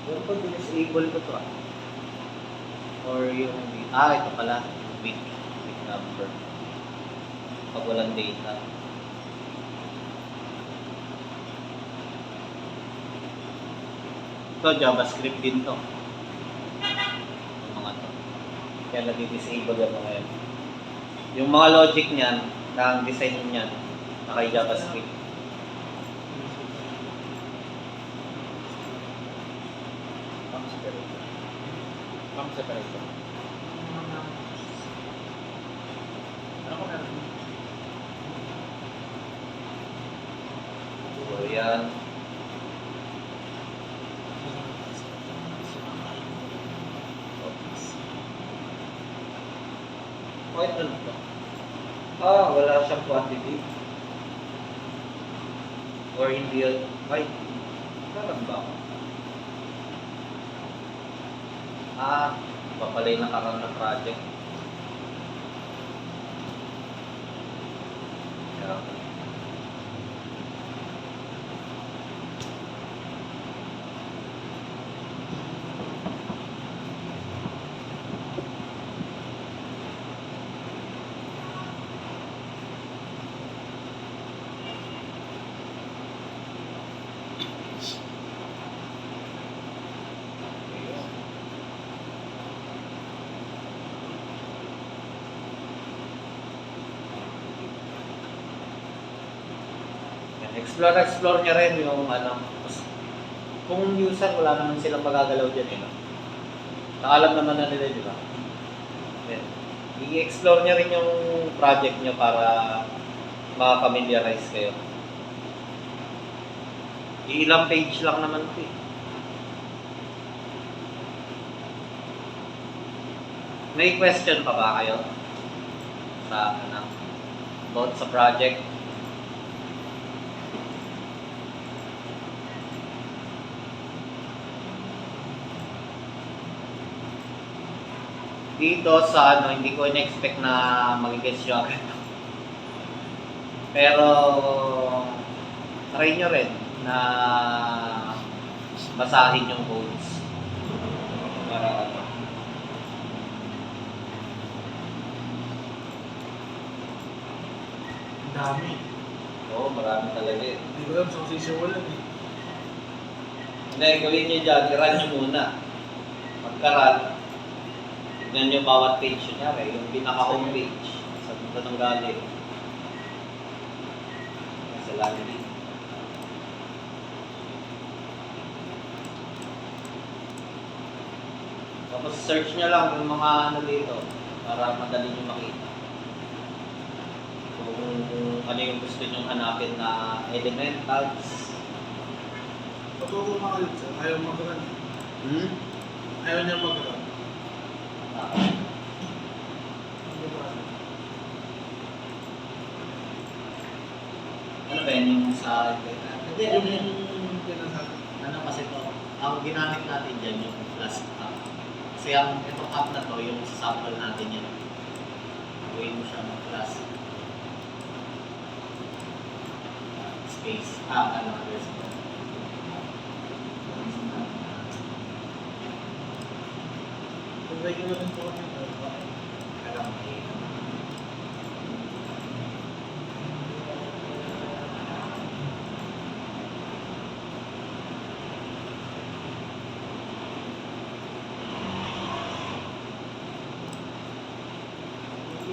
Yung pag disable ko to or yung ito pala, wait number. Pag walang data. Ito, JavaScript din to. Yung mga to. Kaya nadi-disable yung mga yan. Yung mga logic niyan, na ang design niyan, naka-JavaScript. Pump separator. Pump separator. Ano ko meron? So, yan. Okay, ano to? Wala siyang quantity. Or hindi yun. Ay, meron ba ako? Papalay na karoon ng project. Yeah. Explore niya rin yung ano. Kung user, wala naman silang magagalaw dyan eh. No? Nakalam naman na nila, di ba? Then, i-explore niya rin yung project niyo para ma-familiarize kayo. Ilang page lang naman ito eh. May question pa ba kayo? Sa ano? About sa project? Dito sa ano, hindi ko in-expect na mag-guess nyo agad. Pero, try nyo rin na basahin yung codes. Para ano. Ang dami. Oo, marami talaga eh. Hindi ko alam saan sisimulan eh. Hindi, gawin nyo dyan, i-run nyo muna. Magka-run. Tignan nyo bawat page nyo, yung pinaka-home page. Sa dito nang galing. Sa landing. Tapos search nyo lang yung mga ano dito para madali nyo makita. Kung ano yung gusto nyo hanapin na element, tags. Patuto ka ulit sir. Ayaw mag-run eh. Ayaw niya mag-run. Ano ba yun yung sa... Hindi, Yung yung... pinasabi. Ano kasi to, ang ginamit natin dyan yung last app. Kasi ang itong app na to, yung sample natin yan. Gawin mo siya mag-class. Space. Ano, underscore. Kung regular din po kami. Alam mo eh.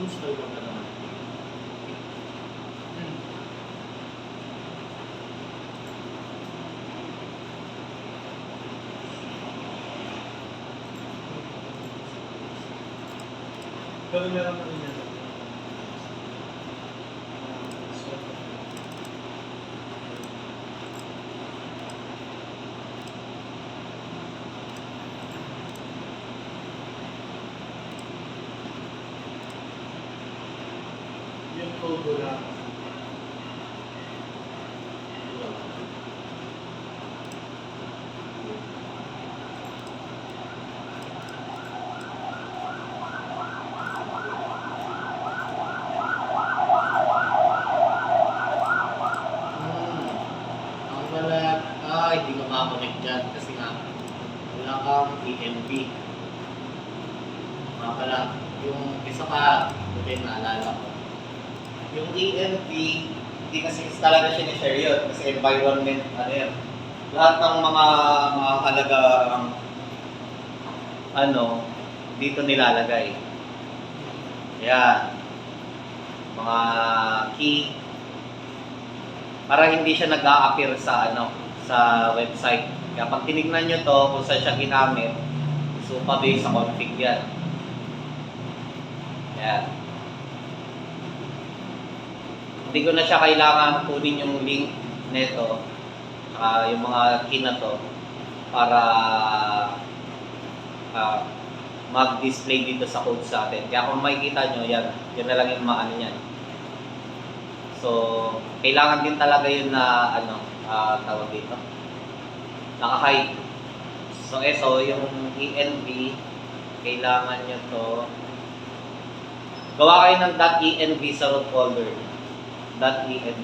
Install ko na naman. Pero meron na rin yan. Yung code wala. Ang wala, hindi ko makakonect dyan kasi nga wala kang EMP. pala, yung isa pa, buti naalala ko. Yung EMP, hindi kasi talaga siya ni-share yun. Kasi environment, ano yun. Lahat ng mga halagang ano, dito nilalagay. Yan. Mga key. Para hindi siya nag-a-appear sa ano, sa website. Kaya pag tinignan nyo to, kung saan siya ginamit, so pa-base sa config yan. Yan. Hindi ko na siya kailangan kunin yung link nito, yung mga key na to, para mag-display dito sa code sa atin. Kaya kung makikita nyo, yan na lang yung maano yan. So, kailangan din talaga yun na, ano, tawag dito, naka-hide. So, ito, yung env, kailangan nyo to, gawa kayo ng .env sa root folder. .env.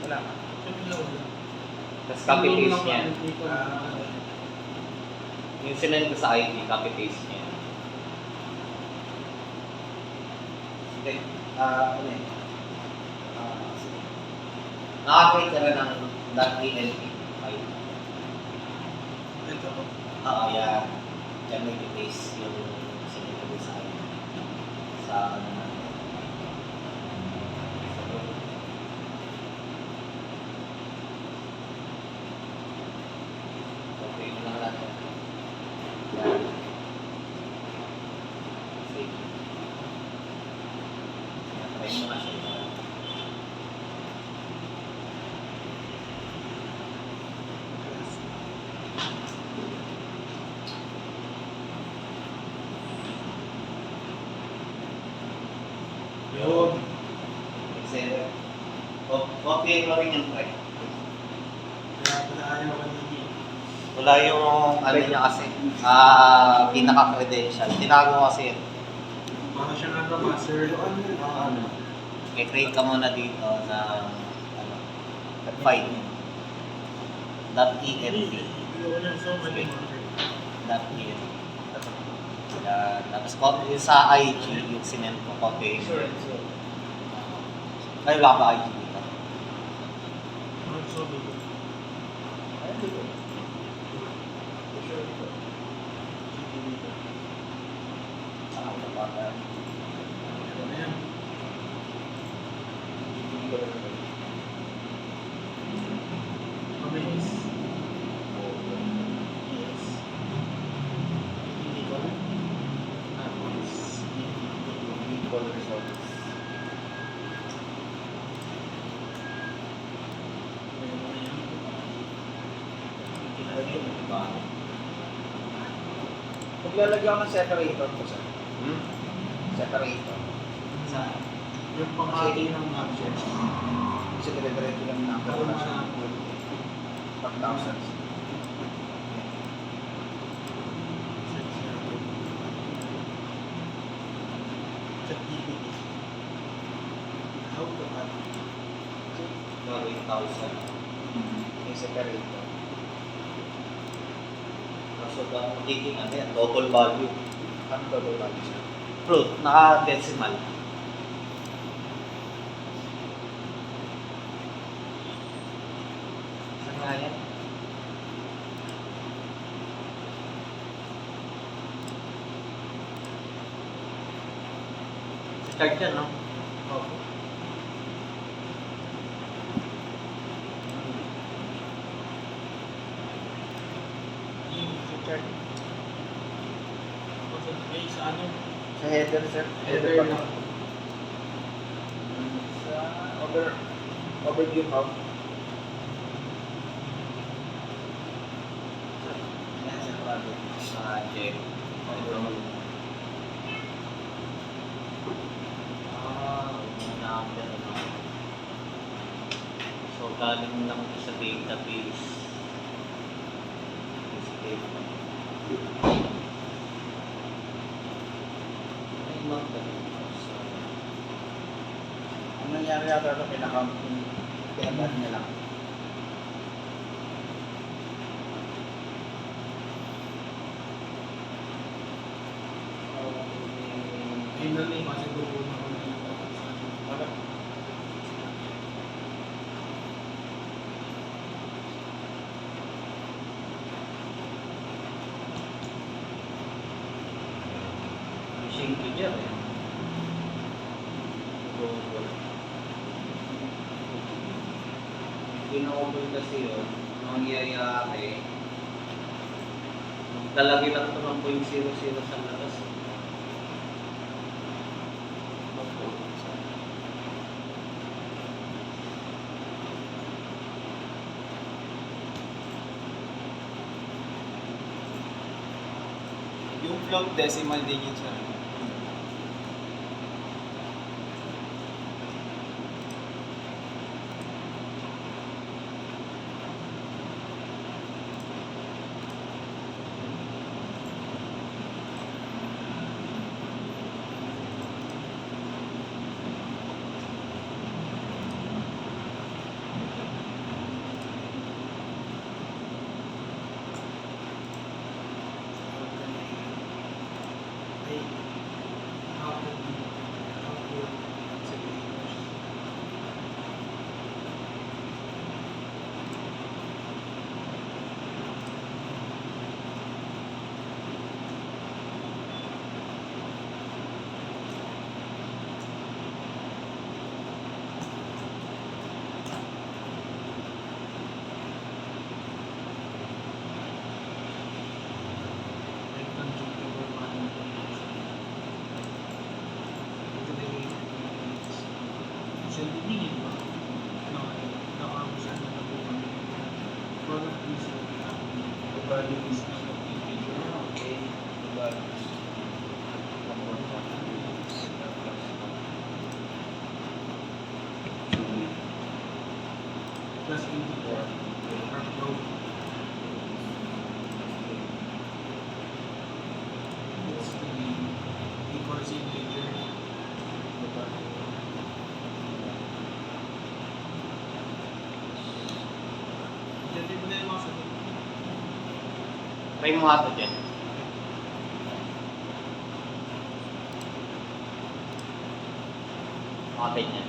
Wala ka. Tapos copy-paste niya. Yung sinend ko sa ID, copy-paste niya. Sige. Ano eh? Sige. Nakakreate ka rin ng .env file. Ito po. Oo, yan. Diyan may i-paste yung sinend ko sa ID. Sa ano natin. Okay, yun lang natin. Yan. Save. Yan, try mo nga siya. Yun. Excel. Okay mo rin yung try. Kaya pala ayaw ka nito. Wala yung ano niya kasi, pinaka-credential. Tinago kasi yun. Para siya nga naman, sir. Ano, i-create ka muna dito ng ano, file. .env. Ayoko niya, so mali. .env. Yan. Tapos yung sa IG, yung sinend ko, copy. Ay, wala ba IG dito? So, dito. Wala ba ba? Ito na yan. Mabilis. Yes. Hindi ko lang. Tapos, meron na yan. Diba? Maglalagyan ako ng separator ko sa separator. Sa Yung panghati ng object. Kasi dire-diretso lang na Para siya. ma- Top thousands. ChatGPT. How to add? gagawin 1,000. Yung separator. So, magiging ano yan, double value. Ano double value siya? Fruit, naka-decimal. Saan nga yan? Sa chart yan, no? Opo. Sa chart. Ay, sa ano? Sa header, sir. Header pa. lang. Sa overview of Yan sa project. Project. Number. So, galing lang ito sa database. This data. Ay, magdali. ano nangyari yata ito, pinagdaan niya lang. Finally, kasi doon ako Ano? Machine cleaner eh. Kino-open kasi yun, ang nangyayari, talagay lang ito ng 0.00 sa labas. Yung float decimal din yun siya. Plus 84 or pro. It's the equals integer. Dito mo na yung mga sagot. Try mo nga ito dyan. Mga ganyan.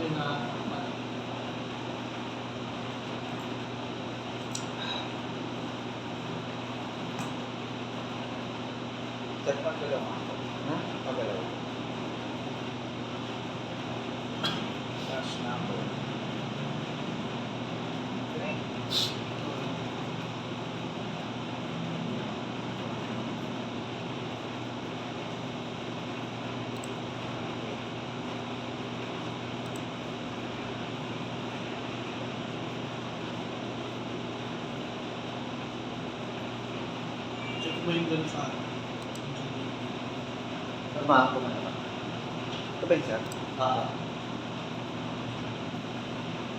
Yun na, Saan pagalaw ako? Pagalaw. Cash na ako. Okay. check mo yung dun sa Tama ako na. Ito ba yun, sir?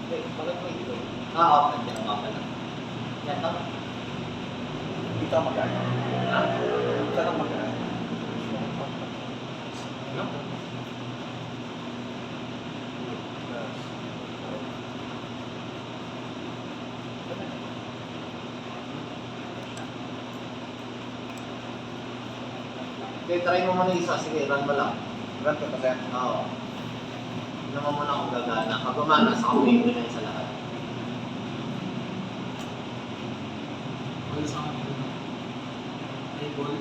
Hindi, bakit mo ito? Okay, dyan nga pala. Yan, tama. Dito ako magana. Ha? Saan ako magana? Ano? Okay, try mo muna isa. Sige, run mo lang. Run ko pa, sir. Oo. Tignan mo muna kung gagana. Pag gumana, sa kapag mo na yun sa lahat. ball sa akin. Ay, ball.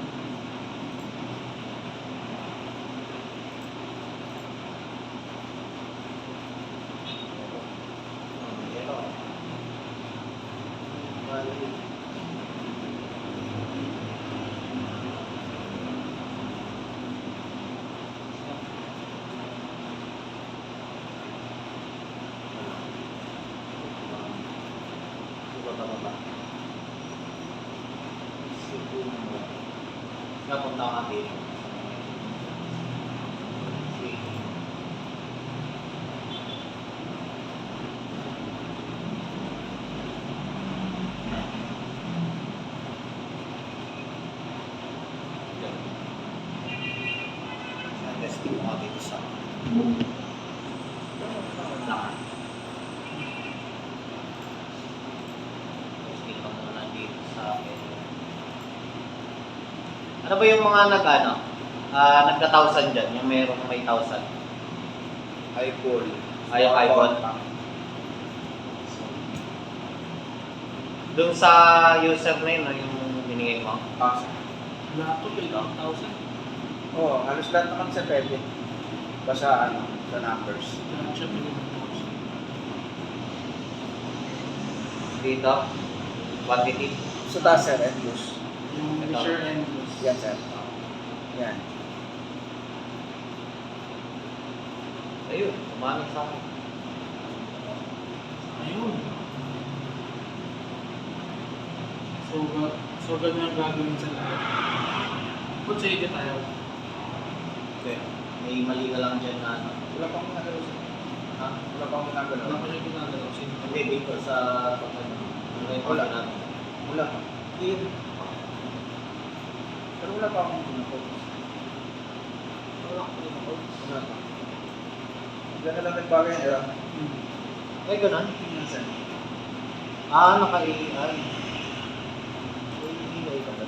Yellow. napunta ka dito. Okay. Testing mo dito sa Lakas. Testing ka muna dito sa akin. Ano ba yung mga nagka-thousand dyan? Yung mayroong may 1,000? eyeball. Ay, yung eyeball. Doon sa user na yun, yung binigay mo? Ah, Lahat to, 8,000. Oo, halos lahat naman sa pwede. Basta ano, sa numbers. Lahat siya 8,000. Dito? Quantity? Sa taas sir, endless. Yung Ito. measure endless. Yan sir. Yan. Ayun, umamit sa akin. Ayun. So ganun ang gagawin sa lahat. Put sa edit tayo. Okay. May mali ka lang dyan na ano. Wala pang ginagalaw sir. Ha? Wala pang ginagalaw. Wala ko siya ginagalaw. Hindi, dito sa ano. Ano yung Wala. natin? Wala pa. Hindi. Pero wala pa akong ginagawa. Wala ko din ako. Wala pa. Diyan na lang nagbagay nila. Eh, ganun. Yan sir. Naka-AI. AI ka ba?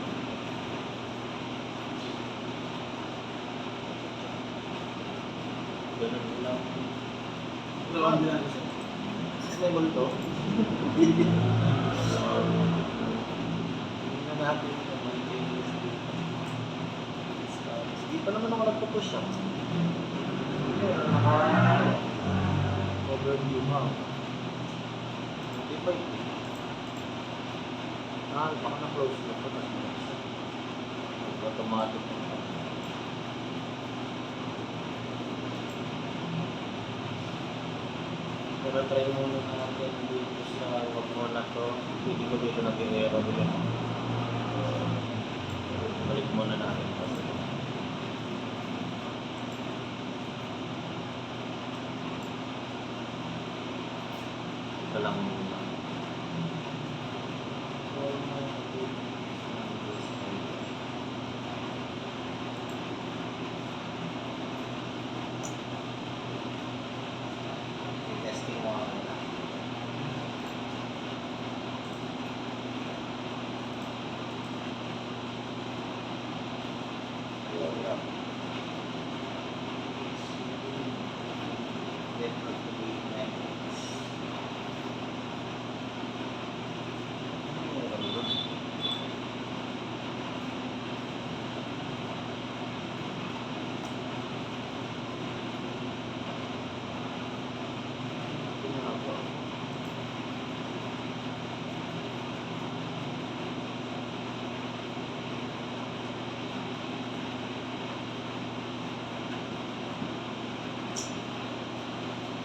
Ganun lang. Wala akong ginagalaw sir. May multo. Tingnan natin yung maintenance dito. Di pa naman ako nagpo-push siya. Overview mo. Di ba ito? Baka na-close na ito. Automatic. Pero try muna natin dito sa wag mo na to. Hindi ko dito nag-error ulit. Balik muna natin. Ito lang muna. Testing mo ako na. Network to be networks.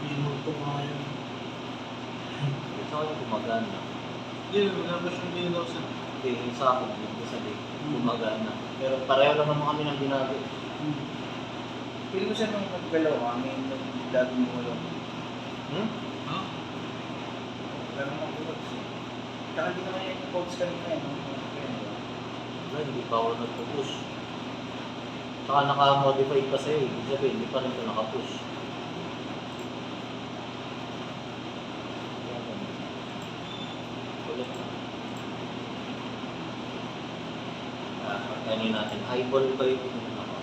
May multo nga yun. Ito ako yung gumagana. Hindi, wala ba siyang ginagawa sa... Hindi, yung sa akin, yung isa din, gumagana. Pero pareho lang naman kami ng ginagawa. Pili ko siya nung naggalaw kami, nung dati mo wala. Ha? Wala namang coach. Tsaka hindi naman yung coach kanina eh. Wala, hindi pa ako nagpo-push. Saka naka-modify kasi eh. Ibig sabihin, hindi pa rin ito naka-push. Ulit na. Pagkainin natin. Eyeball ba yung ano?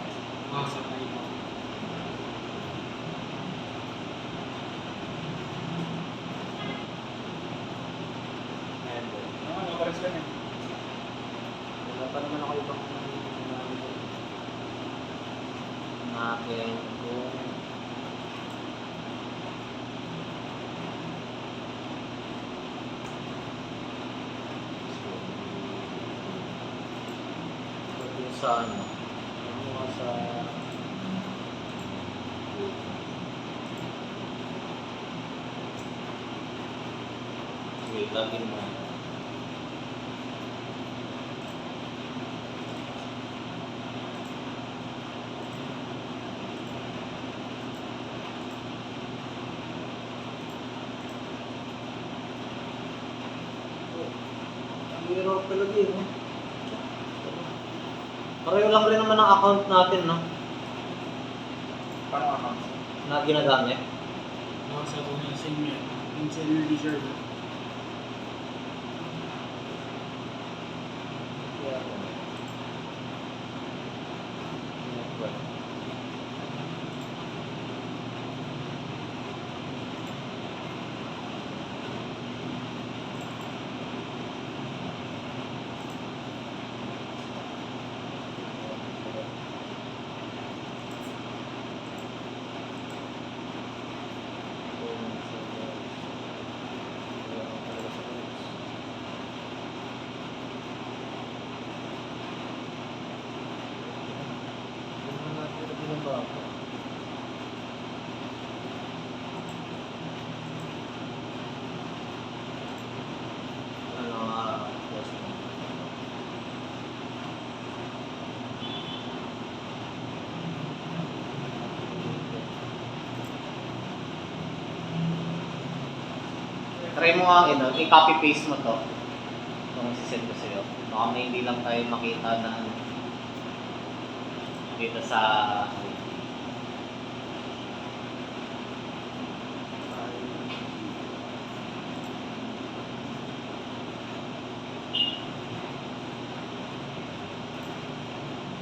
Sa kayo. Eyeball. Ano, pares ka na. Wala pa naman ako ibang akin kung yung sa ano yung mga sa sige, lagin mo Pero talaga yun. Pareho lang rin naman ang account natin, no? Paano account? Na ginagamit. Nasa ko na same yan. Yung sa leisure. Try mo nga, i-copy paste mo to. Itong sisend ko sa'yo. Baka may hindi lang tayo makita na dito sa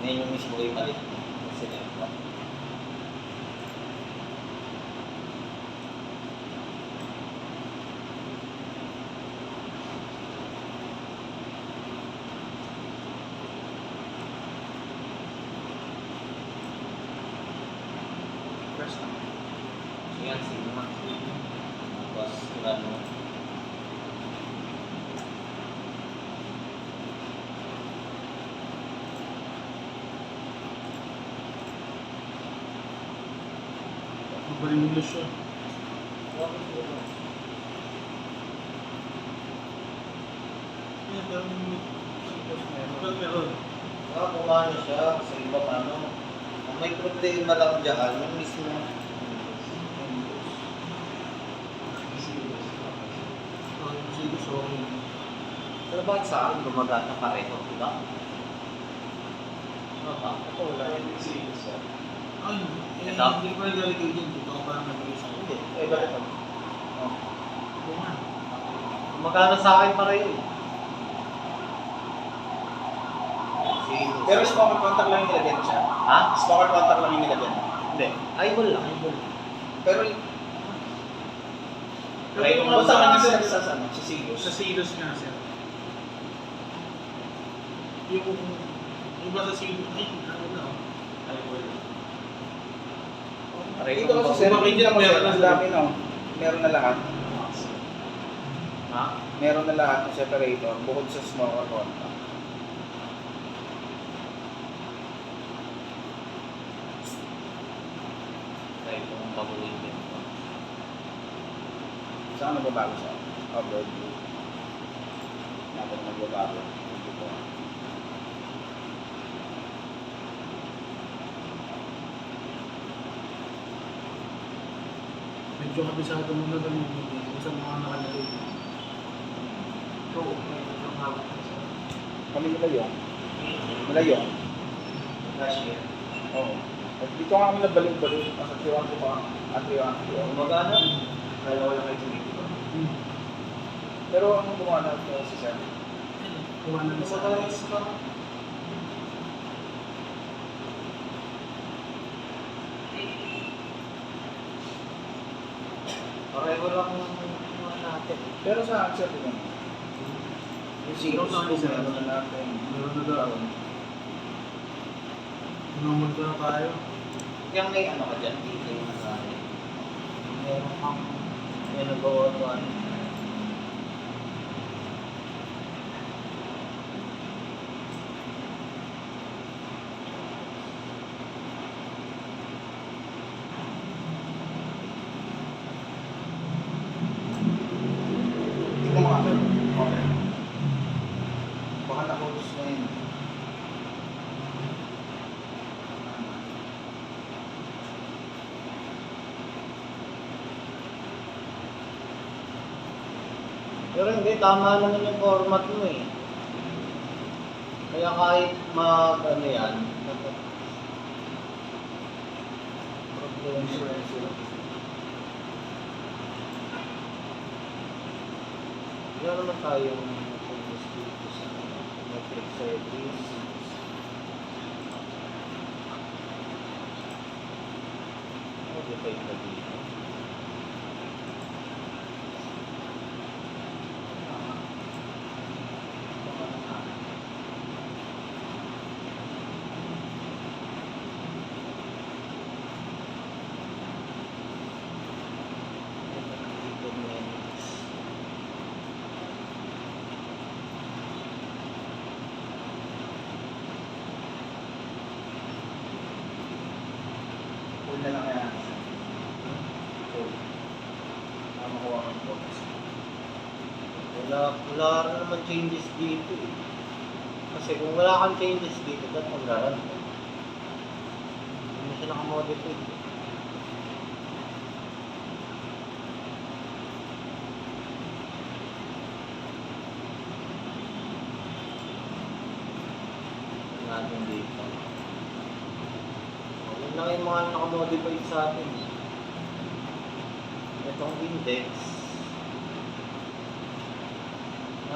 ngayon yung mismo yung palit mo. Select mo. First time. Yan, sino man. Tapos, ano, Mabaling English siya. Yan, pero meron. kung ano siya, sa ibang ano, ang may problema lang dyan, yung mismo. Siguro sa okay. Pero bakit sa akin gumagana pareho, di ba? Ako wala yung siya. Ay, Ito? hindi ko nagalit kayo din. Ito pa lang nagalit sa Hindi, iba ito. Oo nga. Gumagana sa akin pareho. Pero spoken contact lang yung nilagyan siya. Ha? Spoken contact lang yung nilagyan. Hindi. Eyeball lang. Pero, Try mo kung sa sa kanya sir, sa ano, sa Silos. sa Silos nga sir. Yung iba sa Silos, ay, ano na. Dito kasi sir, hindi lang meron na dami no. Meron na lahat. Ha? Meron na lahat ng separator bukod sa smoker contact. Try kong baguhin din. Saan nagbabago siya? Overview. Natin nagbabago. Dito. Medyo kabisado mo na ganun kung saan mga nakalagay. Kami nilayong. Nilayong. Last year. Oo. At dito nga kami nabalik-balik. Kasi tiwan ko pa. At tiwan ko. Gumagana? Kaya wala kayo tumitiba. Pero ano gumana si Sir? Kuha na sa alis. Pareho lang yung mga natin. Pero sa answer ko naman. Yung Silos Meron kung tayo, sir. meron na natin. Meron na daw. Number ko na tayo. Yung may ano ka dyan, dito yung nasabi. Meron kang may nagawa ko ano. Tingnan mo nga. Okay. Baka na-close na yun. Pero hindi, tama naman yung format mo eh. Kaya kahit mag ano yan, wala naman tayong focus dito sa metric service. Modified na dito. Full na lang kaya. Full. Para makuha kang focus. Wala rin naman changes dito eh. Kasi kung wala kang changes dito, dapat maglaran mo. Hindi siya nakamodify. Natin dito. Yun lang yung mga nakamodify sa atin. Itong index,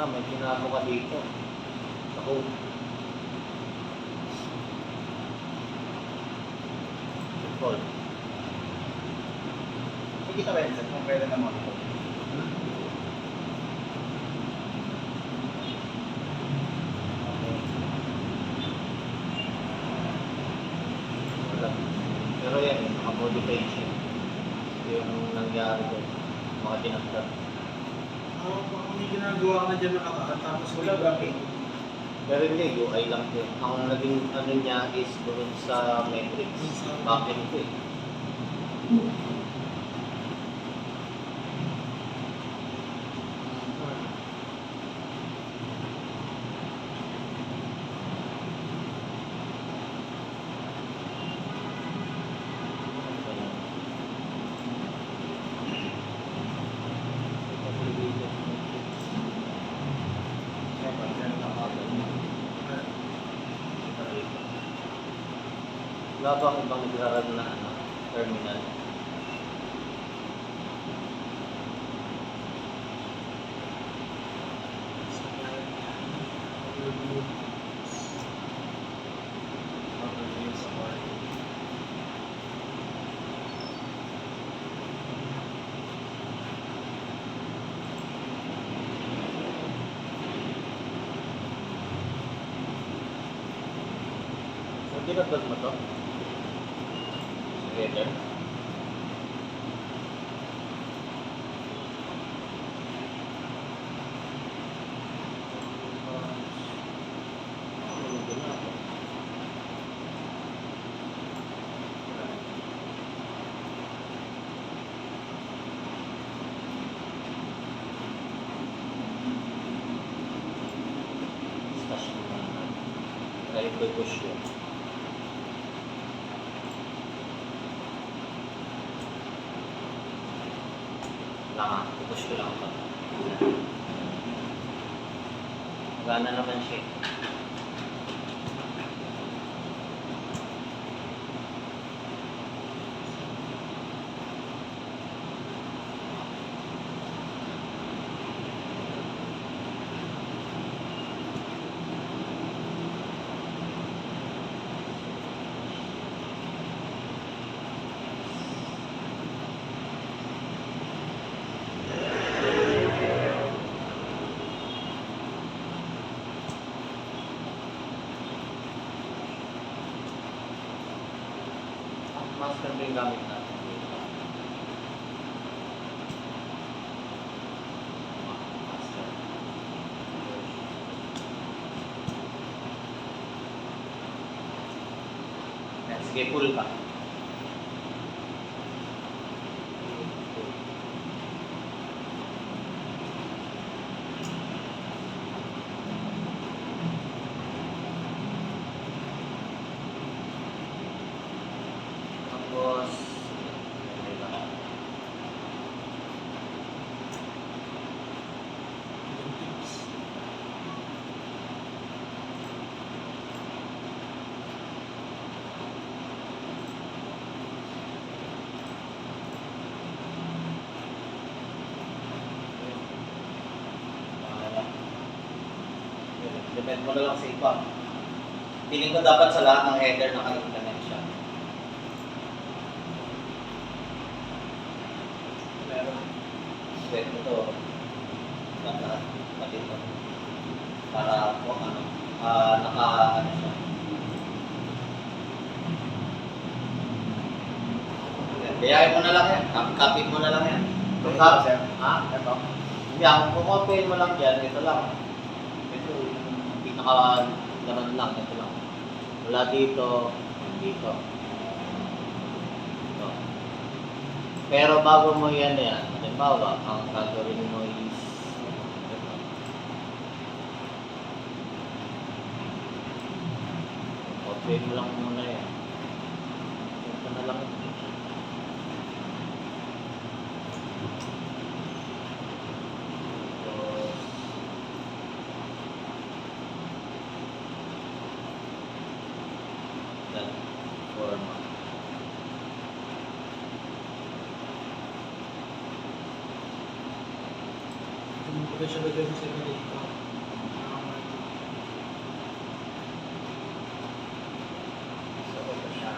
may ginagawa ka dito sa code. Default. Sige ka ba yun, sir? Kung pwede naman ito. Okay. Wala. Pero yan, nakamodify siya. Yung nangyari doon, mga dinagdag. Baka may ginagawa ka dyan nakataan tapos Wala ba, eh? Pero hindi, UI lang din. Ang naging ano niya is doon sa metrics. Backend ko eh. Wala ba akong ibang nagrarad na terminal? So, dinagdag mo to? Together? Kahit ko'y push yun. Wala nga, push ko lang ito. Gana naman siya. Master ba yung gamit natin? Master. Yan, sige, pull ka. Tapos, okay ba? Connect mo na lang sa iba. Feeling ko dapat sa lahat ng header naka-connect siya. Meron. Set mo to. Lahat. Pati ito. Para kung ano. Naka-ano siya. Gayahin mo na lang yan. Copy mo na lang yan. Ito, Copy. sir. Ha? Ito. Hindi, ang kukopyahin mo lang yan. Ito lang. Ito yung pinaka-laman lang. Ito lang. Wala dito. Dito. Ito. Pero bago mo yan, halimbawa, ang gagawin mo is ito. Copyahin mo lang muna yan. Ito na lang. Then, format. Kung pwede siya lagay sa second dito. So, ito siya.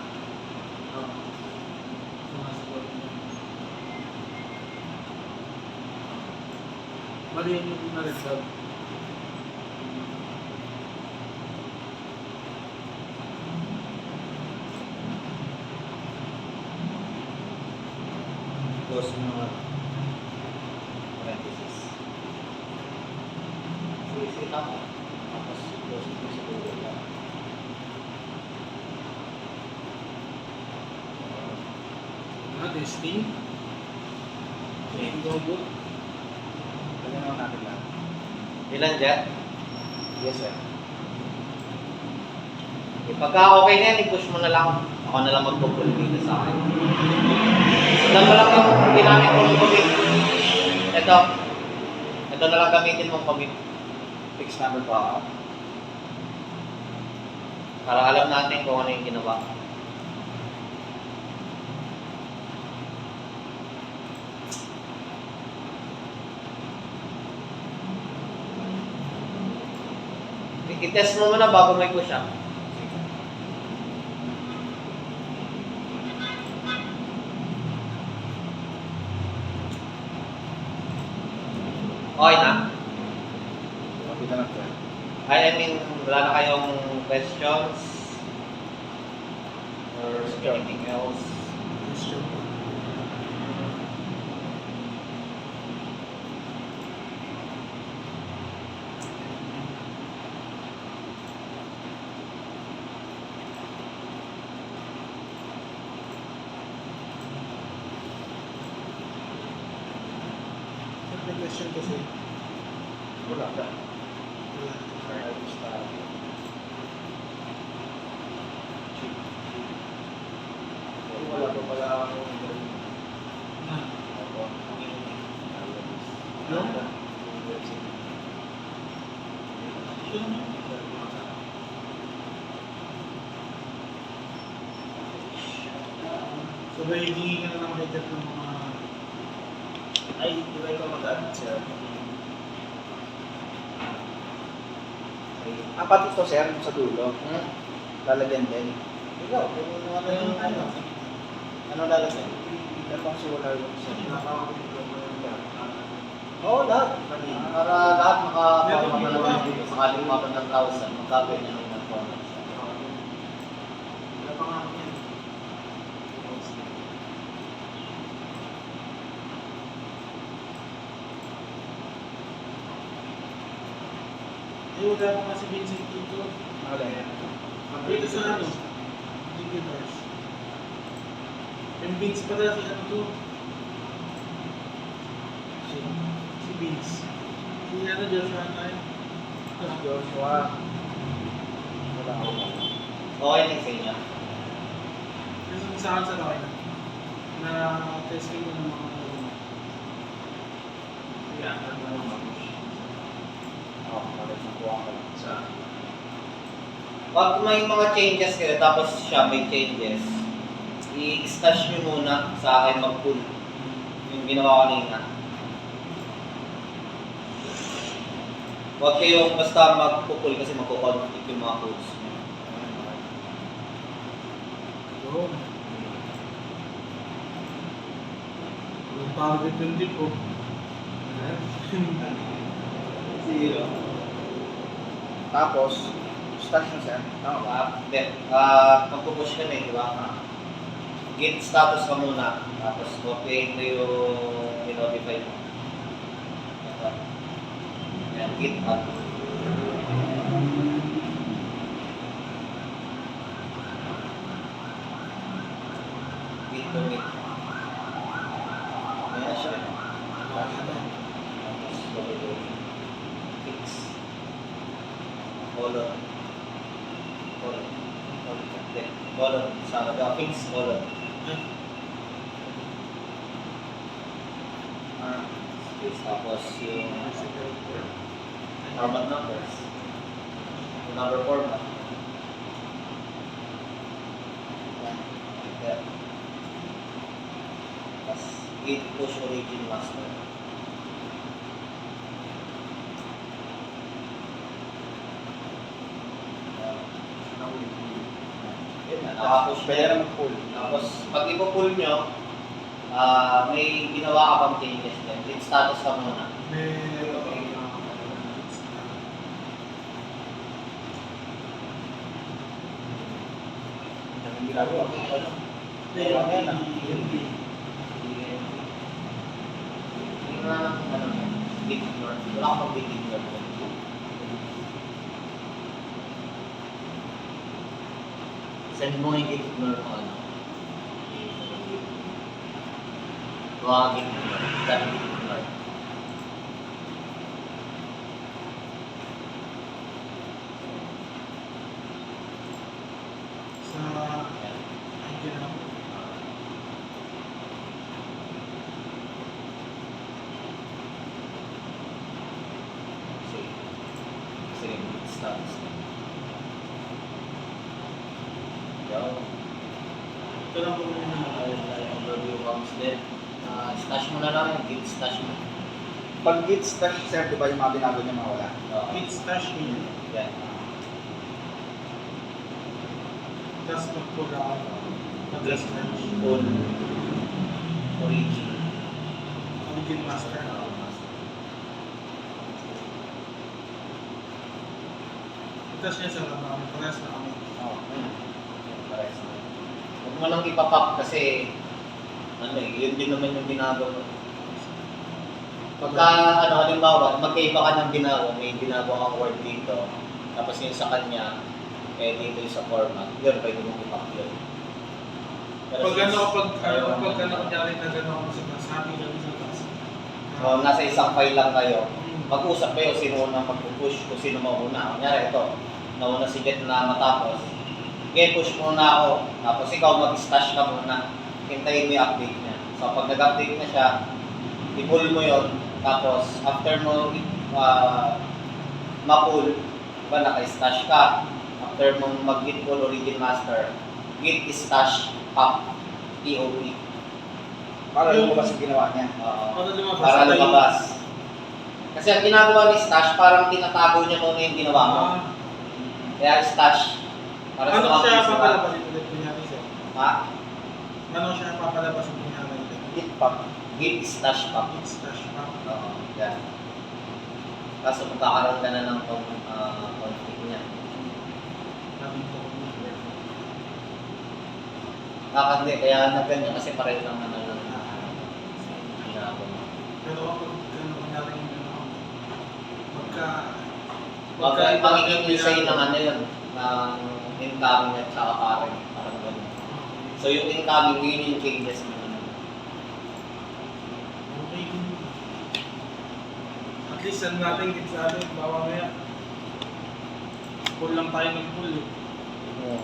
Mali yung na-resolve. Close mo na parenthesis. Sige, tama. Tapos close mo sa dulo lang. Testing. Go good. Ganyan naman natin lang. Ilan dyan? Yes, sir. Pagka okay na yan, i-push mo na lang. Ako na lang magpupul dito sa akin. Sundan mo lang yung ginamit kong commit. Ito. Ito na lang gamitin mong commit. Fixed number po ako. Para alam natin kung ano yung ginawa. I-test mo muna bago may push up. Okay na? Makita lang, sir. I mean, wala na kayong questions? Or anything else? Question. May question kasi. Wala ka. Wala. Alright, start. Wala pa pala akong Ah. Ako. Yung? So, may hihingi ka na ng header ng mga... Ay, di ba ikaw mag-admit, sir? Apat ito, sir, sa dulo. Hmm? Lalagyan din. Ikaw, kung ano yung ano. Ano lalagyan? Ito pang solar yung sa Oo, lahat. Para lahat makapawa na naman dito sa kaling mga 1,000. Magkabay niya ng format. Wala pa nga ako yan. Eh, wala pa nga si Vincent dito. Wala yan. Dito sa ano? Computers. Yung Vince pala si ano to? Si Vince. Si ano, Joshua tayo. Joshua. Wala ako. Okay na sa inyo. Yung sa akin sa Roy na testing ko ng mga ano. Yeah, ano naman. Oo, kapag nakuha ko lang sa... Pag may mga changes kayo, tapos siya may changes, i-stash nyo muna sa akin mag-pull. Yung ginawa ko kanina. Huwag kayong basta magpupul kasi magkukonflict yung mga codes. Yun. Yung target yun din po. Zero. Tapos, stash na sir. Tama ba? Then, magpupush ka na eh, di ba? Git status ka muna, tapos okay ito yung i-notify mo. Ito. Yan, git add. Git commit. Ayan siya. Tapos, fix. Color. Color. Sa fix color. Space. Tapos yung format numbers. Yung number format. Like that. Tapos git push origin master. Yun na, nakapush Pwede na mag-pull. Tapos, pag ipo-pull nyo, may ginawa ka pang changes din. Git status ka muna. Ang ginagawa ko. Hindi na, git ignore. Wala ka pang git ignore. Send mo yung git ignore mo ano. Huwag git ignore. Dahil git ignore. Sa Ayan. idea na Sige. Sige, git status. Yo. ito lang po muna. Overview comes din. Stash mo na lang yung git stash mo. Pag git stash sir, di ba yung mga binago niya mawala? It's stash in. Yan. Tapos mag-pull out. Mag-stash. Full origin. Origin master. Tapos niya sa labang. Parehas na kami. Oo. Huwag mo lang ipapap kasi ano eh, yun din naman yung ginagawa mo. Pagka ano, halimbawa, magkaiba ka ng ginagawa, may ginagawa kang word dito, tapos yung sa kanya, eh dito yung sa format, yun, pwede mong ipap yun. Pero Pag ano, ayaw mo. pag ano, kunyari na gano'n ako sa taas, happy lang sa taas. Nasa isang file lang kayo, mag-usap kayo sino unang mag-push, kung sino mauna. Kunyari ito, nauna si Jet na matapos, okay, push muna ako, tapos ikaw mag-stash ka muna, hintayin mo yung update niya. So pag nag-update na siya, i-pull mo yon, tapos after mo ma-pull, diba naka-stash ka, after mo mag-git pull origin master, git stash pop, POP. Para lumabas yung ginawa niya. Para lumabas. Para lumabas. Kasi ang ginagawa ni stash, parang tinatago niya muna yung ginawa mo. Kaya stash. Para Ano sa siya mga papalabas ito ulit kunyari sir? Ha? Ano siya papalabas ito kunyari ito? Git pop. Git stash pop. It's stash pa. Oo. Yan. Kaso magkakaroon ka na ng conflict niya. Daming po. Kakandi, kaya nagganyan kasi pareho lang naman ng ginagawa mo. Pero ako, ano kunyari yung ano, magka... Wag kang pangingin sa'yo ng ano yun, ng incoming at saka parang gano'n. So yung incoming, yun yung changes mo. Okay. At least ano natin, gits natin, bawa kaya. Pull lang tayo ng pull eh. Oo.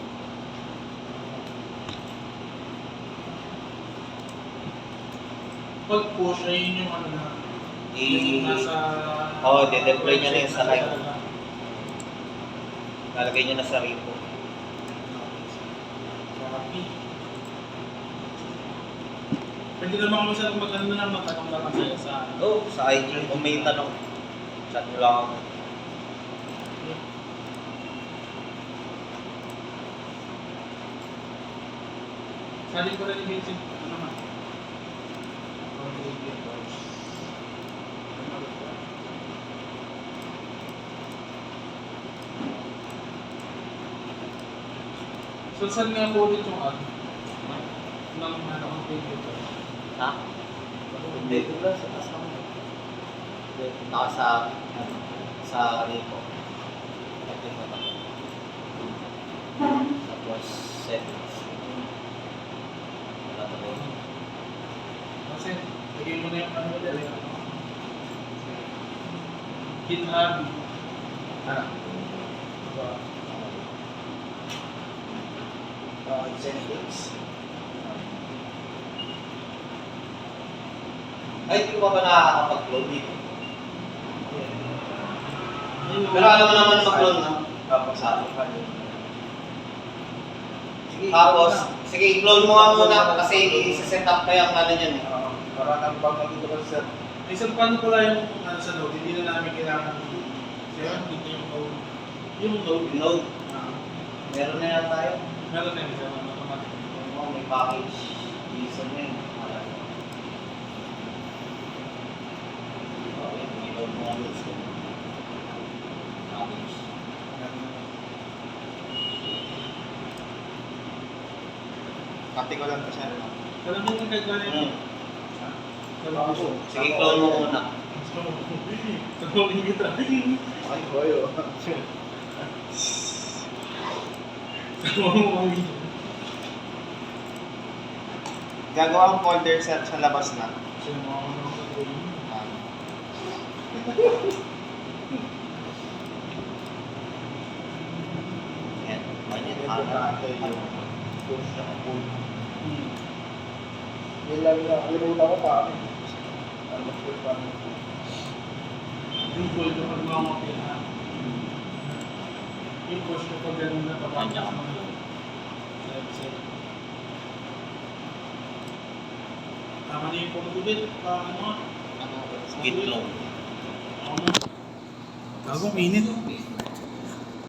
Pag push, ayun yung ano na. Yung nasa... Oo, de-deploy niya na yun sa live. Lalagay niya na sa repo. Copy. Pwede naman kami sa maganda na matanong lang kasi sa... Oo, sa IG. Kung may tanong, chat nyo lang ako. Galing ko rin yung ano naman. So, saan nga po ulit yung ano? Nang ano ang computer? Ha? Hindi. Wala sa kasama. Hindi. Punta ka sa Rico. Tapos settings. Wala pa rin. Kasi, lagay mo na yung ano mo dyan. GitHub. Ano? Diba? Settings. Ay, hindi ko pa ba nakakapag-clone dito? Pero alam mo naman mag-clone na. Tapos ano pa yun? Sige, Tapos, sige, i-clone mo nga muna kasi i-set up pa yung ano yan eh. para nang bang dito kasi sir. Isang paano pala yung ano sa node, hindi na namin kailangan kaya dito yung node. Yung node. Yung node, Ah, meron na yan tayo. meron na yung automatic. Oo, may package. Reason na yun. Okay, i-load mo nga gusto. Package. Kati ko lang kasi ano. Alam mo yung kagana yun? Sige, clone mo muna. Tagawin kita. Ay, boyo. Tagawin mo kami. Gagawa ang folder sir sa labas na. Kasi mga ano sa tagawin. Yan. Ganyan. Push na pull. Yun lang na, alimutan ko pa. Ano po pa? Yung gold yung pagmamaki na. Yung push ko pag gano'n na papanya ka mga tama na yung pagkubit. Ano? Git clone. Gagong init.